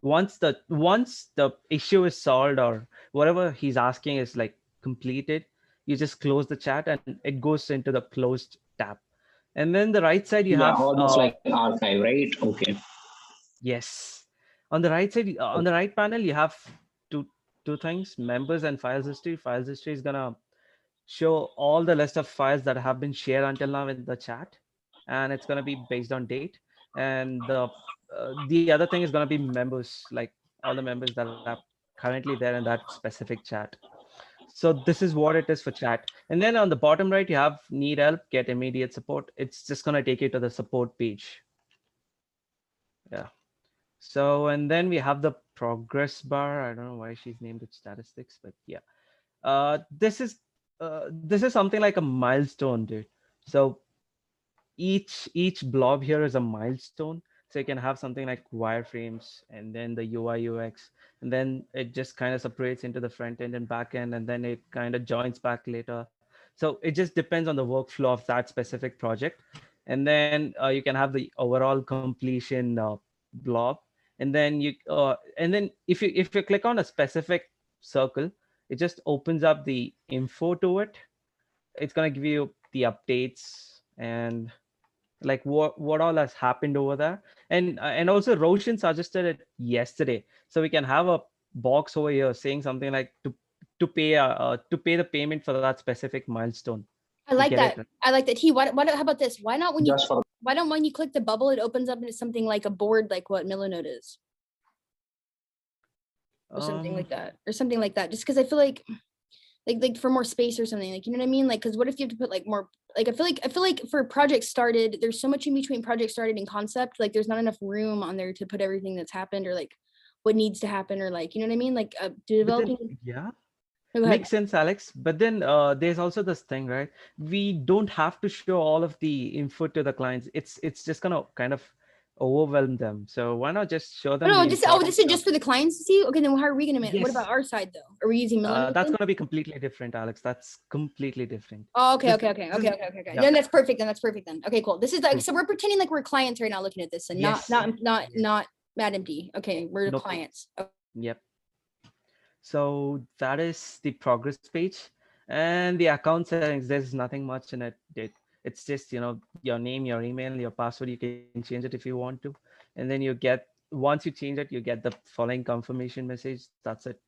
[SPEAKER 7] once the issue is solved or whatever he's asking is like completed, you just close the chat and it goes into the closed tab. And then the right side you
[SPEAKER 6] Yeah,
[SPEAKER 7] have
[SPEAKER 6] almost like archive, right? Okay.
[SPEAKER 7] yes, on the right side, on the right panel you have two things: members and files history. Files history is gonna show all the list of files that have been shared until now in the chat, and it's gonna be based on date. And the other thing is gonna be members, like all the members that are currently there in that specific chat. So this is what it is for chat. And then on the bottom right, you have need help, get immediate support. It's just gonna take you to the support page. Yeah. So, and then we have the progress bar. I don't know why she's named it statistics, but yeah. This is something like a milestone, dude. So each blob here is a milestone. So you can have something like wireframes and then the UI UX, and then it just kind of separates into the front end and back end, and then it kind of joins back later. So it just depends on the workflow of that specific project. And then you can have the overall completion blob, and then if you click on a specific circle, it just opens up the info to it. It's going to give you the updates and like what all has happened over there. And also Roshan suggested it yesterday, so we can have a box over here saying something like to pay the payment for that specific milestone.
[SPEAKER 1] I like
[SPEAKER 7] get
[SPEAKER 1] that.
[SPEAKER 7] it?
[SPEAKER 1] I like that. How about this? Why not when you
[SPEAKER 6] Just for
[SPEAKER 1] why don't when you click the bubble, it opens up into something like a board like what Millinode is? Or something like that. Or something like that. Just because I feel like for more space or something, like, you know what I mean? Like, because what if you have to put like more, like I feel like for projects started, there's so much in between projects started and concept, like there's not enough room on there to put everything that's happened or like what needs to happen or like, you know what I mean? Like
[SPEAKER 7] But
[SPEAKER 1] developing.
[SPEAKER 7] then, yeah,
[SPEAKER 1] Go ahead.
[SPEAKER 7] makes sense, Alex. But then there's also this thing, right? We don't have to show all of the info to the clients. It's just gonna kind of overwhelm them. So why not just show them
[SPEAKER 1] No,
[SPEAKER 7] the
[SPEAKER 1] this
[SPEAKER 7] important
[SPEAKER 1] is just
[SPEAKER 7] stuff?
[SPEAKER 1] for the clients to see. Okay, then how are we gonna manage? What
[SPEAKER 7] Yes.
[SPEAKER 1] about our side though? Are we using Millinode?
[SPEAKER 7] That's
[SPEAKER 1] then?
[SPEAKER 7] gonna be completely different, Alex. That's completely different.
[SPEAKER 1] Oh, okay.
[SPEAKER 7] This- yeah.
[SPEAKER 1] Then that's perfect. Then that's perfect. Then okay, cool. This is like
[SPEAKER 7] Cool.
[SPEAKER 1] so we're pretending like we're clients right now looking at this, and
[SPEAKER 7] Yes.
[SPEAKER 1] not
[SPEAKER 7] Yes.
[SPEAKER 1] Mad Empty. Okay, we're the
[SPEAKER 7] Nope.
[SPEAKER 1] clients.
[SPEAKER 7] Yep. So that is the progress page, and the account settings. There's nothing much in it. It's just your name, your email, your password. You can change it if you want to, and then once you change it, you get the following confirmation message. That's it.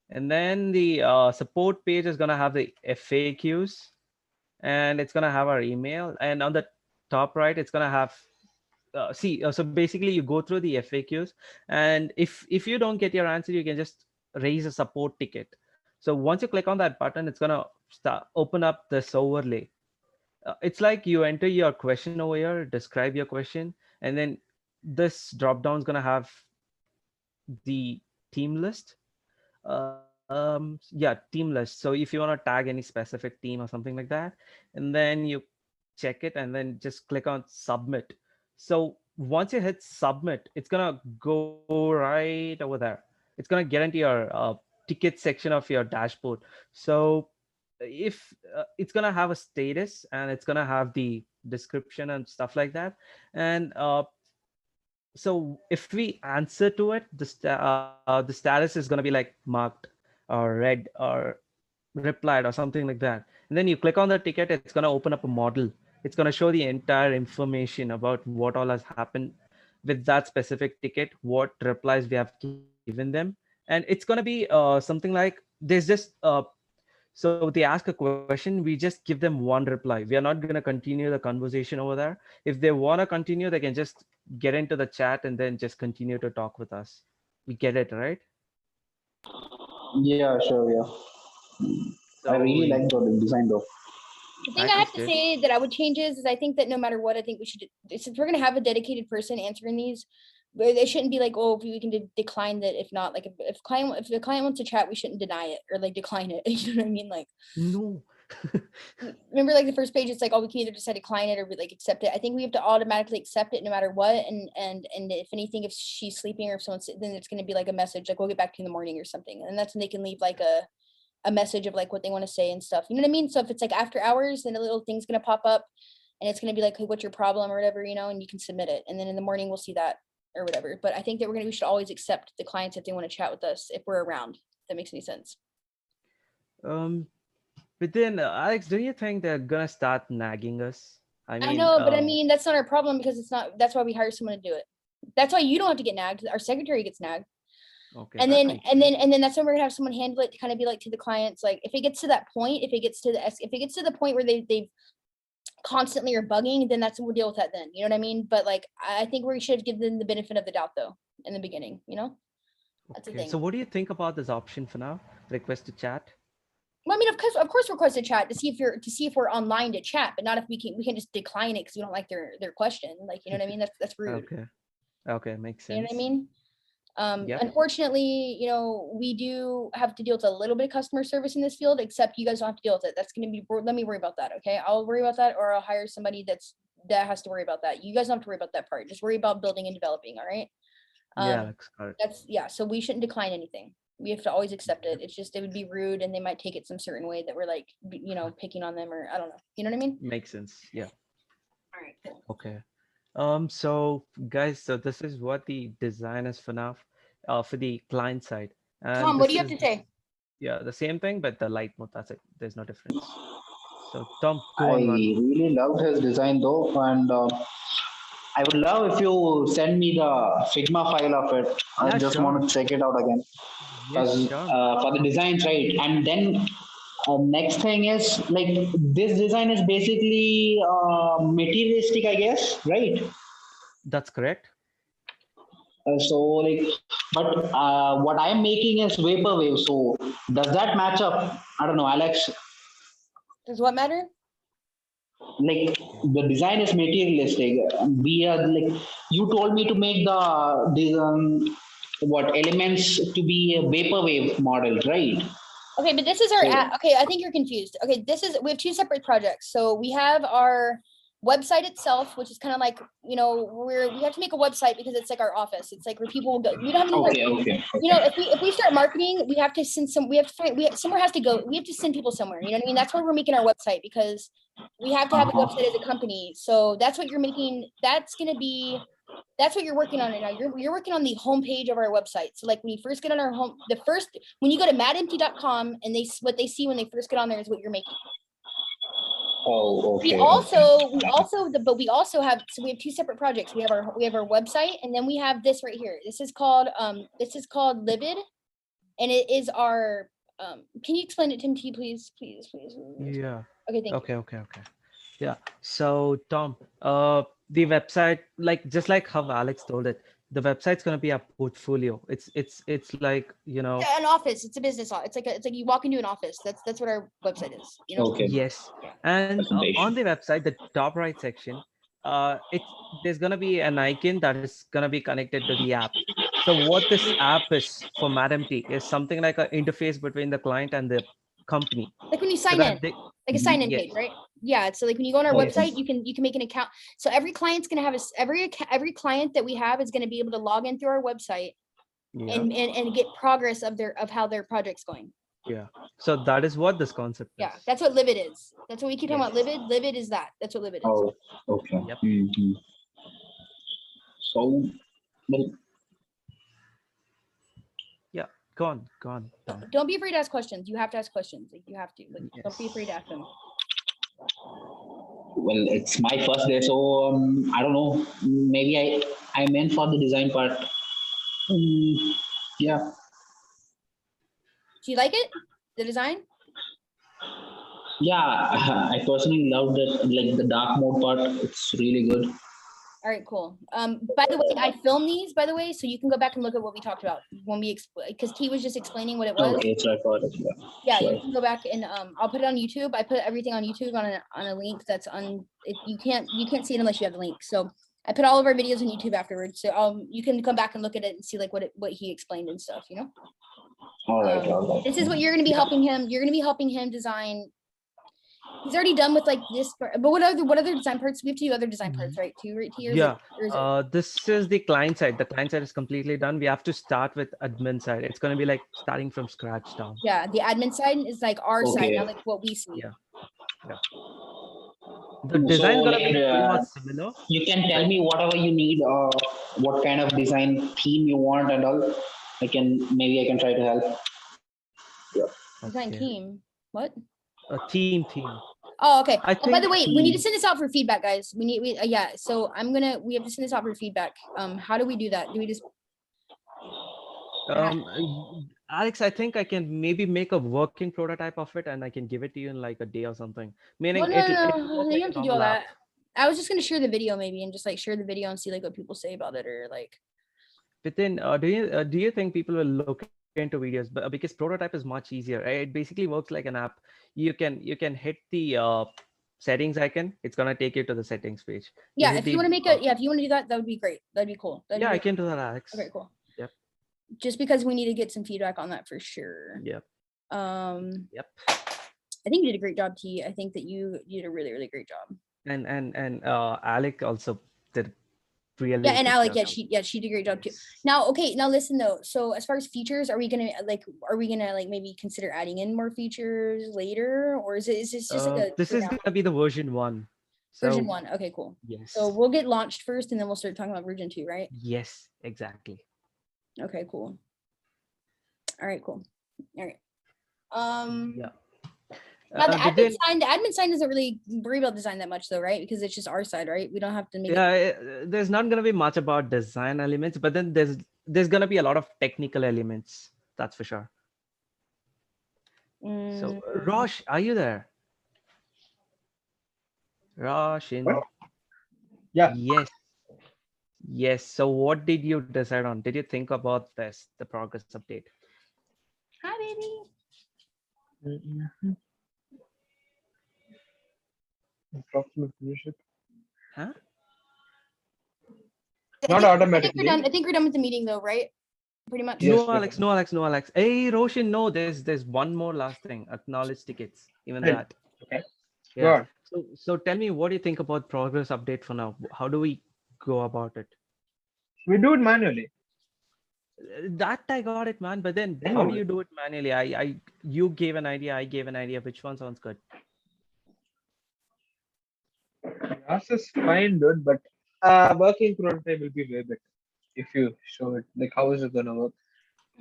[SPEAKER 7] And then the support page is gonna have the FAQs, and it's gonna have our email. And on the top right, it's gonna have so basically you go through the FAQs, and if you don't get your answer, you can just raise a support ticket. So once you click on that button, it's gonna open up this overlay. It's like you enter your question over here, describe your question, and then this drop down is gonna have the team list. Yeah, team list. So if you want to tag any specific team or something like that, and then you check it and then just click on submit. So once you hit submit, it's gonna go right over there. It's gonna get into your ticket section of your dashboard. So if it's gonna have a status and it's gonna have the description and stuff like that. And so if we answer to it, the status is going to be like marked or read or replied or something like that. And then you click on the ticket, it's going to open up a model. It's going to show the entire information about what all has happened with that specific ticket, what replies we have given them. And it's going to be something like there's just So they ask a question, we just give them one reply. We are not going to continue the conversation over there. If they want to continue, they can just get into the chat and then just continue to talk with us. We get it, right?
[SPEAKER 6] Yeah, sure, yeah. I really
[SPEAKER 7] So,
[SPEAKER 6] like the design though.
[SPEAKER 1] The thing I have to
[SPEAKER 7] Good.
[SPEAKER 1] say that I would change is I think that no matter what, I think we should, since we're gonna have a dedicated person answering these, but they shouldn't be like, oh, we can decline that. If not, like if the client wants to chat, we shouldn't deny it or like decline it. You know what I mean? Like,
[SPEAKER 7] No.
[SPEAKER 1] remember like the first page, it's like, oh, we can either decide to decline it or we like accept it. I think we have to automatically accept it no matter what. And if anything, if she's sleeping or if someone's, then it's gonna be like a message like, we'll get back to you in the morning or something. And that's when they can leave like a message of like what they want to say and stuff. You know what I mean? So if it's like after hours, then a little thing's gonna pop up and it's gonna be like, hey, what's your problem or whatever, you know, and you can submit it. And then in the morning we'll see that or whatever. But I think that we should always accept the clients if they want to chat with us if we're around. If that makes any sense.
[SPEAKER 7] But then, Alex, do you think they're gonna start nagging us?
[SPEAKER 1] I know, but I mean that's not our problem because it's not. That's why we hire someone to do it. That's why you don't have to get nagged. Our secretary gets nagged.
[SPEAKER 7] Okay.
[SPEAKER 1] And
[SPEAKER 7] that
[SPEAKER 1] then
[SPEAKER 7] makes
[SPEAKER 1] and
[SPEAKER 7] sense.
[SPEAKER 1] then that's when we're gonna have someone handle it to kind of be like to the clients, like if it gets to that point, if it gets to the point where they've constantly are bugging, then that's when we'll deal with that then. You know what I mean? But like I think we should give them the benefit of the doubt though in the beginning, you know? That's the
[SPEAKER 7] Okay.
[SPEAKER 1] thing.
[SPEAKER 7] So what do you think about this option for now? Request to chat?
[SPEAKER 1] Well, I mean, of course request a chat to see if we're online to chat, but not if we can just decline it because we don't like their question. Like, you know what I mean? That's rude.
[SPEAKER 7] Okay. Okay, makes sense.
[SPEAKER 1] You know what I mean?
[SPEAKER 7] Yep.
[SPEAKER 1] Unfortunately, you know, we do have to deal with a little bit of customer service in this field, except you guys don't have to deal with it. That's going to be, let me worry about that. Okay. I'll worry about that, or I'll hire somebody that has to worry about that. You guys don't have to worry about that part. Just worry about building and developing. All right.
[SPEAKER 7] Yeah, Alex, got it.
[SPEAKER 1] So we shouldn't decline anything. We have to always accept it. It's just, it would be rude and they might take it some certain way that we're like, you know, picking on them or I don't know. You know what I mean?
[SPEAKER 7] Makes sense. Yeah.
[SPEAKER 1] All right, cool.
[SPEAKER 7] Okay. So guys, so this is what the design is for now, for the client side. And
[SPEAKER 1] Tom, what
[SPEAKER 7] this
[SPEAKER 1] do you have
[SPEAKER 7] is
[SPEAKER 1] to say?
[SPEAKER 7] Yeah, the same thing, but the light mode, that's it. There's no difference. So Tom,
[SPEAKER 6] I
[SPEAKER 7] go on, man.
[SPEAKER 6] really loved his design though, and I would love if you send me the Figma file of it. I
[SPEAKER 7] Yeah,
[SPEAKER 6] just
[SPEAKER 7] sure.
[SPEAKER 6] want to check it out again.
[SPEAKER 7] Yes,
[SPEAKER 6] Because
[SPEAKER 7] sure.
[SPEAKER 6] for the design, right? And then next thing is like this design is basically materialistic, I guess, right?
[SPEAKER 7] That's correct.
[SPEAKER 6] So like, but what I'm making is vaporwave. So does that match up? I don't know, Alex.
[SPEAKER 1] Does what matter?
[SPEAKER 6] Like the design is materialistic. We are like you told me to make the what elements to be a vaporwave model, right?
[SPEAKER 1] Okay, but this is our
[SPEAKER 6] So-
[SPEAKER 1] okay, I think you're confused. Okay, we have two separate projects. So we have our website itself, which is kind of like, you know, we have to make a website because it's like our office. It's like where people will go. We don't have any
[SPEAKER 6] Okay.
[SPEAKER 1] you know, if we start marketing, we have to send somewhere has to go. We have to send people somewhere. You know what I mean? That's why we're making our website, because we have to have a website as a company. So that's what you're making. That's what you're working on right now. You're working on the homepage of our website. So like when you first get on our home, when you go to madempty.com and what they see when they first get on there is what you're making.
[SPEAKER 6] Oh, okay.
[SPEAKER 1] We also have, so we have two separate projects. We have our website, and then we have this right here. This is called Livid, and it is our can you explain it, Tim T, please?
[SPEAKER 7] Yeah.
[SPEAKER 1] Okay, thank you.
[SPEAKER 7] Okay. Yeah. So Tom, the website, like just like how Alex told it, the website's gonna be a portfolio. It's like, you know.
[SPEAKER 1] An office. It's a business office. It's like you walk into an office. That's what our website is. You know.
[SPEAKER 6] Okay.
[SPEAKER 7] Yes. And on the website, the top right section, there's gonna be an icon that is gonna be connected to the app. So what this app is for MadMT is something like an interface between the client and the company.
[SPEAKER 1] Like when you
[SPEAKER 7] So
[SPEAKER 1] sign
[SPEAKER 7] that
[SPEAKER 1] in, like a sign in
[SPEAKER 7] yes.
[SPEAKER 1] page, right? Yeah. So like when you go on our
[SPEAKER 6] Yes.
[SPEAKER 1] website, you can make an account. So every client's gonna have every client that we have is gonna be able to log in through our website
[SPEAKER 7] Yeah.
[SPEAKER 1] and get progress of how their project's going.
[SPEAKER 7] Yeah. So that is what this concept
[SPEAKER 1] Yeah,
[SPEAKER 7] is.
[SPEAKER 1] that's what Livid is. That's what we keep talking about.
[SPEAKER 7] Yes.
[SPEAKER 1] Livid is that. That's what Livid is.
[SPEAKER 6] Oh, okay.
[SPEAKER 7] Yep.
[SPEAKER 6] Mhm. So, well,
[SPEAKER 7] Yeah. Go on, Tom.
[SPEAKER 1] Don't be afraid to ask questions. You have to ask questions. Like you have to. Like, don't be
[SPEAKER 7] Yes.
[SPEAKER 1] afraid to ask them.
[SPEAKER 6] well, it's my first day, so I don't know. Maybe I'm in for the design part. Yeah.
[SPEAKER 1] Do you like it? The design?
[SPEAKER 6] Yeah, I personally loved it. Like the dark mode part, it's really good.
[SPEAKER 1] All right, cool. By the way, I filmed these, by the way, so you can go back and look at what we talked about when we because T was just explaining what it was.
[SPEAKER 6] Okay, it's recorded.
[SPEAKER 1] Yeah,
[SPEAKER 6] Sure.
[SPEAKER 1] you can go back and I'll put it on YouTube. I put everything on YouTube on a link that's on. If you can't see it unless you have the link. So I put all of our videos on YouTube afterwards. So you can come back and look at it and see like what he explained and stuff. You know.
[SPEAKER 6] All right, all right.
[SPEAKER 1] This is what you're going to be helping him. You're going to be helping him design. He's already done with like this, but what other design parts? We have to do other design parts, right? Too, right? T, or is
[SPEAKER 7] Yeah.
[SPEAKER 1] it- or is it-
[SPEAKER 7] This is the client side. The client side is completely done. We have to start with admin side. It's going to be like starting from scratch down.
[SPEAKER 1] yeah, the admin side is like our side,
[SPEAKER 6] Okay.
[SPEAKER 1] not like what we see.
[SPEAKER 7] Yeah. The design is
[SPEAKER 6] So,
[SPEAKER 7] going to be
[SPEAKER 6] like,
[SPEAKER 7] pretty much similar.
[SPEAKER 6] you can tell me whatever you need, what kind of design theme you want and all. Maybe I can try to help.
[SPEAKER 1] Design
[SPEAKER 7] Okay.
[SPEAKER 1] team. What?
[SPEAKER 7] A team.
[SPEAKER 1] Oh, okay.
[SPEAKER 7] I
[SPEAKER 1] Oh, by the
[SPEAKER 7] think
[SPEAKER 1] way, we need to send this out for feedback, guys. Yeah. So we have to send this out for feedback. How do we do that? Do we just?
[SPEAKER 7] Alex, I think I can maybe make a working prototype of it and I can give it to you in like a day or something. Meaning
[SPEAKER 1] Well,
[SPEAKER 7] it'll
[SPEAKER 1] no.
[SPEAKER 7] work
[SPEAKER 1] You
[SPEAKER 7] like
[SPEAKER 1] don't
[SPEAKER 7] a
[SPEAKER 1] have to do
[SPEAKER 7] normal
[SPEAKER 1] all
[SPEAKER 7] app.
[SPEAKER 1] that. I was just gonna share the video maybe and just like share the video and see like what people say about it or like.
[SPEAKER 7] But then, do you think people will look into videos? But because prototype is much easier, right? It basically works like an app. You can hit the settings icon. It's gonna take you to the settings page.
[SPEAKER 1] Yeah,
[SPEAKER 7] hit
[SPEAKER 1] if you
[SPEAKER 7] the,
[SPEAKER 1] want to make it, if you want to do that, that would be great. That'd be cool. That'd be
[SPEAKER 7] yeah, I
[SPEAKER 1] really
[SPEAKER 7] can do that, Alex.
[SPEAKER 1] Okay, cool.
[SPEAKER 7] Yep.
[SPEAKER 1] Just because we need to get some feedback on that for sure.
[SPEAKER 7] Yep.
[SPEAKER 1] Yep. I think you did a great job, T. I think that you did a really, really great job.
[SPEAKER 7] And Alec also did really.
[SPEAKER 1] Yeah, and
[SPEAKER 7] good
[SPEAKER 1] Alec,
[SPEAKER 7] job.
[SPEAKER 1] she did a great job too. Now, okay, now listen though. So as far as features, are we gonna like maybe consider adding in more features later, or is this just like a
[SPEAKER 7] This is gonna be the version 1.
[SPEAKER 1] version
[SPEAKER 7] So,
[SPEAKER 1] 1? Okay, cool.
[SPEAKER 7] yes.
[SPEAKER 1] So we'll get launched first, and then we'll start talking about version 2, right?
[SPEAKER 7] Yes, exactly.
[SPEAKER 1] Okay, cool. All right, cool. All right.
[SPEAKER 7] Yeah.
[SPEAKER 1] Now the
[SPEAKER 7] but
[SPEAKER 1] admin sign doesn't really worry about design that much though, right? Because it's just our side, right? We don't have to make it.
[SPEAKER 7] Yeah, there's not gonna be much about design elements, but then there's gonna be a lot of technical elements. That's for sure. So, Rosh, are you there? Roshin.
[SPEAKER 3] What? Yeah.
[SPEAKER 7] Yes. So, what did you decide on? Did you think about this, the progress update?
[SPEAKER 1] Hi, baby.
[SPEAKER 3] Approximate leadership.
[SPEAKER 7] Huh?
[SPEAKER 3] Not automatically.
[SPEAKER 1] I think we're done with the meeting though, right? Pretty much.
[SPEAKER 3] Yes,
[SPEAKER 7] No, Alex. Hey, Roshan, no, there's one more last thing. Acknowledge tickets. Even
[SPEAKER 3] Right.
[SPEAKER 7] that.
[SPEAKER 3] Okay.
[SPEAKER 7] Yeah.
[SPEAKER 3] Go on.
[SPEAKER 7] So tell me, what do you think about progress update for now? How do we go about it?
[SPEAKER 3] We do it manually.
[SPEAKER 7] That I got it, man. But then how do you do it manually? You gave an idea, I gave an idea. Which one sounds good?
[SPEAKER 3] Yours is fine, dude, but working prototype will be way better if you show it. Like, how is it gonna work?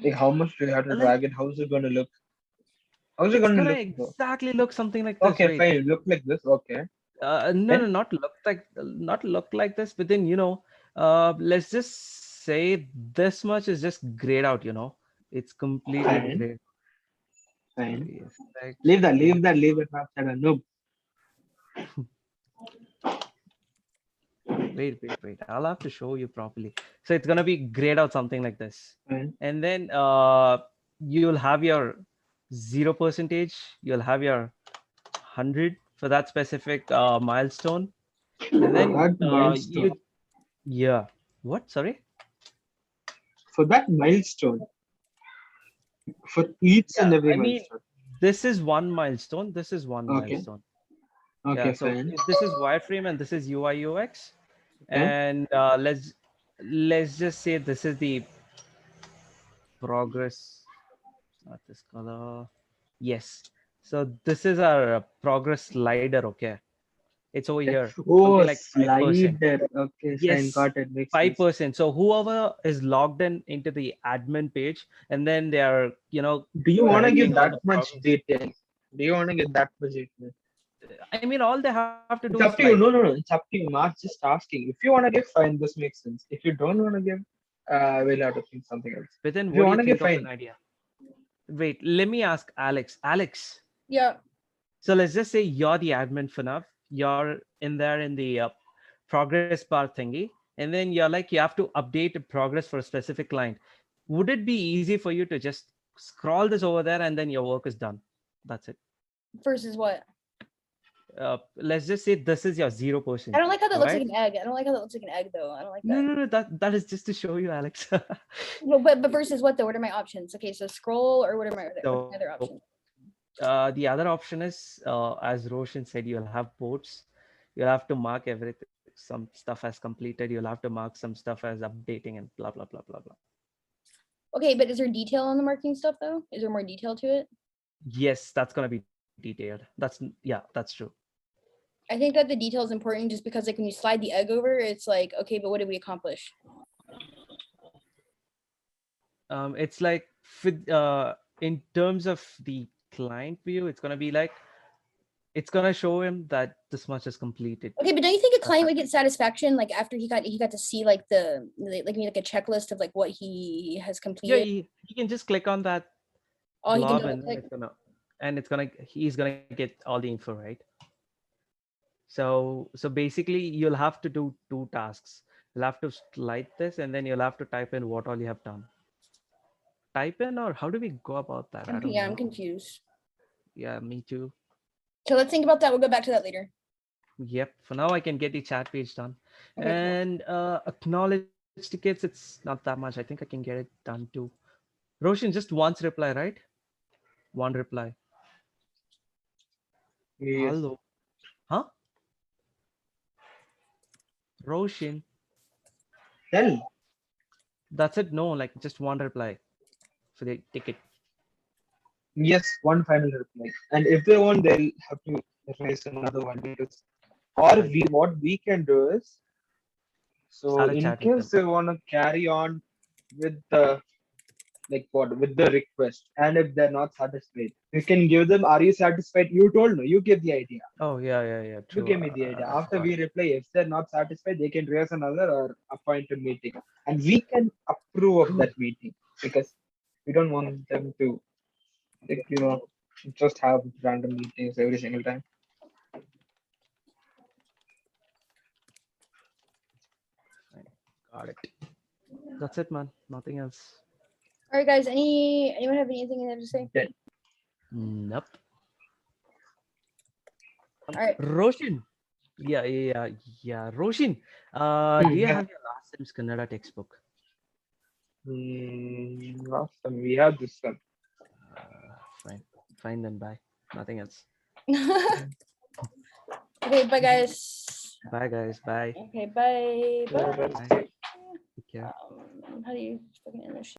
[SPEAKER 3] Like, how much do you have to drag it? How is it gonna look? How's it
[SPEAKER 7] It's
[SPEAKER 3] gonna
[SPEAKER 7] gonna
[SPEAKER 3] look? Bro?
[SPEAKER 7] exactly look something like this.
[SPEAKER 3] Okay,
[SPEAKER 7] right?
[SPEAKER 3] fine. Look like this. Okay.
[SPEAKER 7] No, not look like this. But then let's just say this much is just grayed out. It's completely
[SPEAKER 3] Fine.
[SPEAKER 7] grayed.
[SPEAKER 3] Fine.
[SPEAKER 7] Like,
[SPEAKER 3] Leave it outside. Noob.
[SPEAKER 7] wait. I'll have to show you properly. So it's gonna be grayed out something like this.
[SPEAKER 3] Fine.
[SPEAKER 7] And then you'll have your 0%, you'll have your 100 for that specific milestone, and then
[SPEAKER 3] That milestone.
[SPEAKER 7] What? Sorry.
[SPEAKER 3] For that milestone. For each and every
[SPEAKER 7] I mean,
[SPEAKER 3] milestone.
[SPEAKER 7] this is one milestone. This is one
[SPEAKER 3] Okay.
[SPEAKER 7] milestone.
[SPEAKER 3] Okay,
[SPEAKER 7] So
[SPEAKER 3] fine.
[SPEAKER 7] this is wireframe and this is UI UX,
[SPEAKER 3] Okay.
[SPEAKER 7] and let's just say this is the progress. Not this color. Yes. So this is our progress slider. Okay. It's over here.
[SPEAKER 3] Oh,
[SPEAKER 7] something like 5%.
[SPEAKER 3] slider. Okay, fine.
[SPEAKER 7] Yes,
[SPEAKER 3] Got it. Makes sense.
[SPEAKER 7] 5%. So whoever is logged into the admin page, and then they are,
[SPEAKER 3] Do you want to give
[SPEAKER 7] seeing all
[SPEAKER 3] that
[SPEAKER 7] the
[SPEAKER 3] much
[SPEAKER 7] progress.
[SPEAKER 3] detail? Do you want to give that much detail?
[SPEAKER 7] I mean, all they have to do
[SPEAKER 3] It's
[SPEAKER 7] is
[SPEAKER 3] up to you.
[SPEAKER 7] like,
[SPEAKER 3] No. It's up to you. Mark's just asking. If you want to give, fine. This makes sense. If you don't want to give, we'll have to think something else.
[SPEAKER 7] but then
[SPEAKER 3] If you
[SPEAKER 7] what do
[SPEAKER 3] wanna
[SPEAKER 7] you
[SPEAKER 3] give,
[SPEAKER 7] think of
[SPEAKER 3] fine.
[SPEAKER 7] an idea? Wait, let me ask Alex. Alex,
[SPEAKER 1] Yeah.
[SPEAKER 7] So let's just say you're the admin for now. You're in there in the progress bar thingy, and then you're like, you have to update the progress for a specific client. Would it be easy for you to just scroll this over there and then your work is done? That's it.
[SPEAKER 1] Versus what?
[SPEAKER 7] Let's just say this is your 0%.
[SPEAKER 1] I don't like how that looks like
[SPEAKER 7] alright?
[SPEAKER 1] an egg. I don't like how that looks like an egg though. I don't like
[SPEAKER 7] No,
[SPEAKER 1] that.
[SPEAKER 7] no, no. That is just to show you, Alex.
[SPEAKER 1] No, but versus what though? What are my options? Okay, so scroll or what are my other options?
[SPEAKER 7] The other option is, as Roshan said, you'll have boards. You'll have to mark everything. Some stuff as completed. You'll have to mark some stuff as updating and blah, blah, blah, blah, blah.
[SPEAKER 1] Okay, but is there detail on the marking stuff though? Is there more detail to it?
[SPEAKER 7] Yes, that's going to be detailed. Yeah, that's true.
[SPEAKER 1] I think that the detail is important just because like when you slide the egg over, it's like, okay, but what did we accomplish?
[SPEAKER 7] It's like in terms of the client view, it's going to be like, it's going to show him that this much is completed.
[SPEAKER 1] Okay, but don't you think a client would get satisfaction like after he got to see like like a checklist of like what he has
[SPEAKER 7] Yeah,
[SPEAKER 1] completed?
[SPEAKER 7] he can just click on that
[SPEAKER 1] Oh, he can
[SPEAKER 7] blob
[SPEAKER 1] double
[SPEAKER 7] and
[SPEAKER 1] click.
[SPEAKER 7] he's gonna get all the info, right? So basically you'll have to do 2 tasks. You'll have to slide this and then you'll have to type in what all you have done. Type in, or how do we go about that? I don't
[SPEAKER 1] Yeah,
[SPEAKER 7] know.
[SPEAKER 1] I'm confused.
[SPEAKER 7] Yeah, me too.
[SPEAKER 1] So let's think about that. We'll go back to that later.
[SPEAKER 7] Yep. For now I can get the chat page done.
[SPEAKER 1] Okay, cool.
[SPEAKER 7] And acknowledge tickets, it's not that much. I think I can get it done too. Roshan, just once reply, right? One reply.
[SPEAKER 3] Yes.
[SPEAKER 7] Hello. Huh? Roshan.
[SPEAKER 3] Tell.
[SPEAKER 7] That's it. No, like just one reply for the ticket.
[SPEAKER 3] Yes, one final reply. And if they want, they'll have to raise another one because, or what we can do is, so
[SPEAKER 7] Start a
[SPEAKER 3] in
[SPEAKER 7] chat with
[SPEAKER 3] case they want to carry on with the with the request, and if they're not satisfied, you can give them, "Are you satisfied?" You told no, you gave the idea.
[SPEAKER 7] Oh yeah.
[SPEAKER 3] You
[SPEAKER 7] True.
[SPEAKER 3] gave me the idea.
[SPEAKER 7] I
[SPEAKER 3] After
[SPEAKER 7] forgot.
[SPEAKER 3] we reply, if they're not satisfied, they can raise another or appoint a meeting, and we can approve of that meeting because we don't want them to, like, just have random meetings every single time.
[SPEAKER 7] Got it. That's it, man. Nothing else.
[SPEAKER 1] All right, guys. Anyone have anything they have to say?
[SPEAKER 7] Nope.
[SPEAKER 1] All right.
[SPEAKER 7] Roshan. Yeah. Roshan. Do you
[SPEAKER 3] Yeah.
[SPEAKER 7] have your last time's Kannada textbook?
[SPEAKER 3] Last time we had this one.
[SPEAKER 7] Fine then. Bye. Nothing else.
[SPEAKER 1] Okay, bye guys.
[SPEAKER 7] Bye, guys. Bye.
[SPEAKER 1] Okay, bye. Bye.
[SPEAKER 7] Bye. Take care.
[SPEAKER 1] How do you fucking end this shit?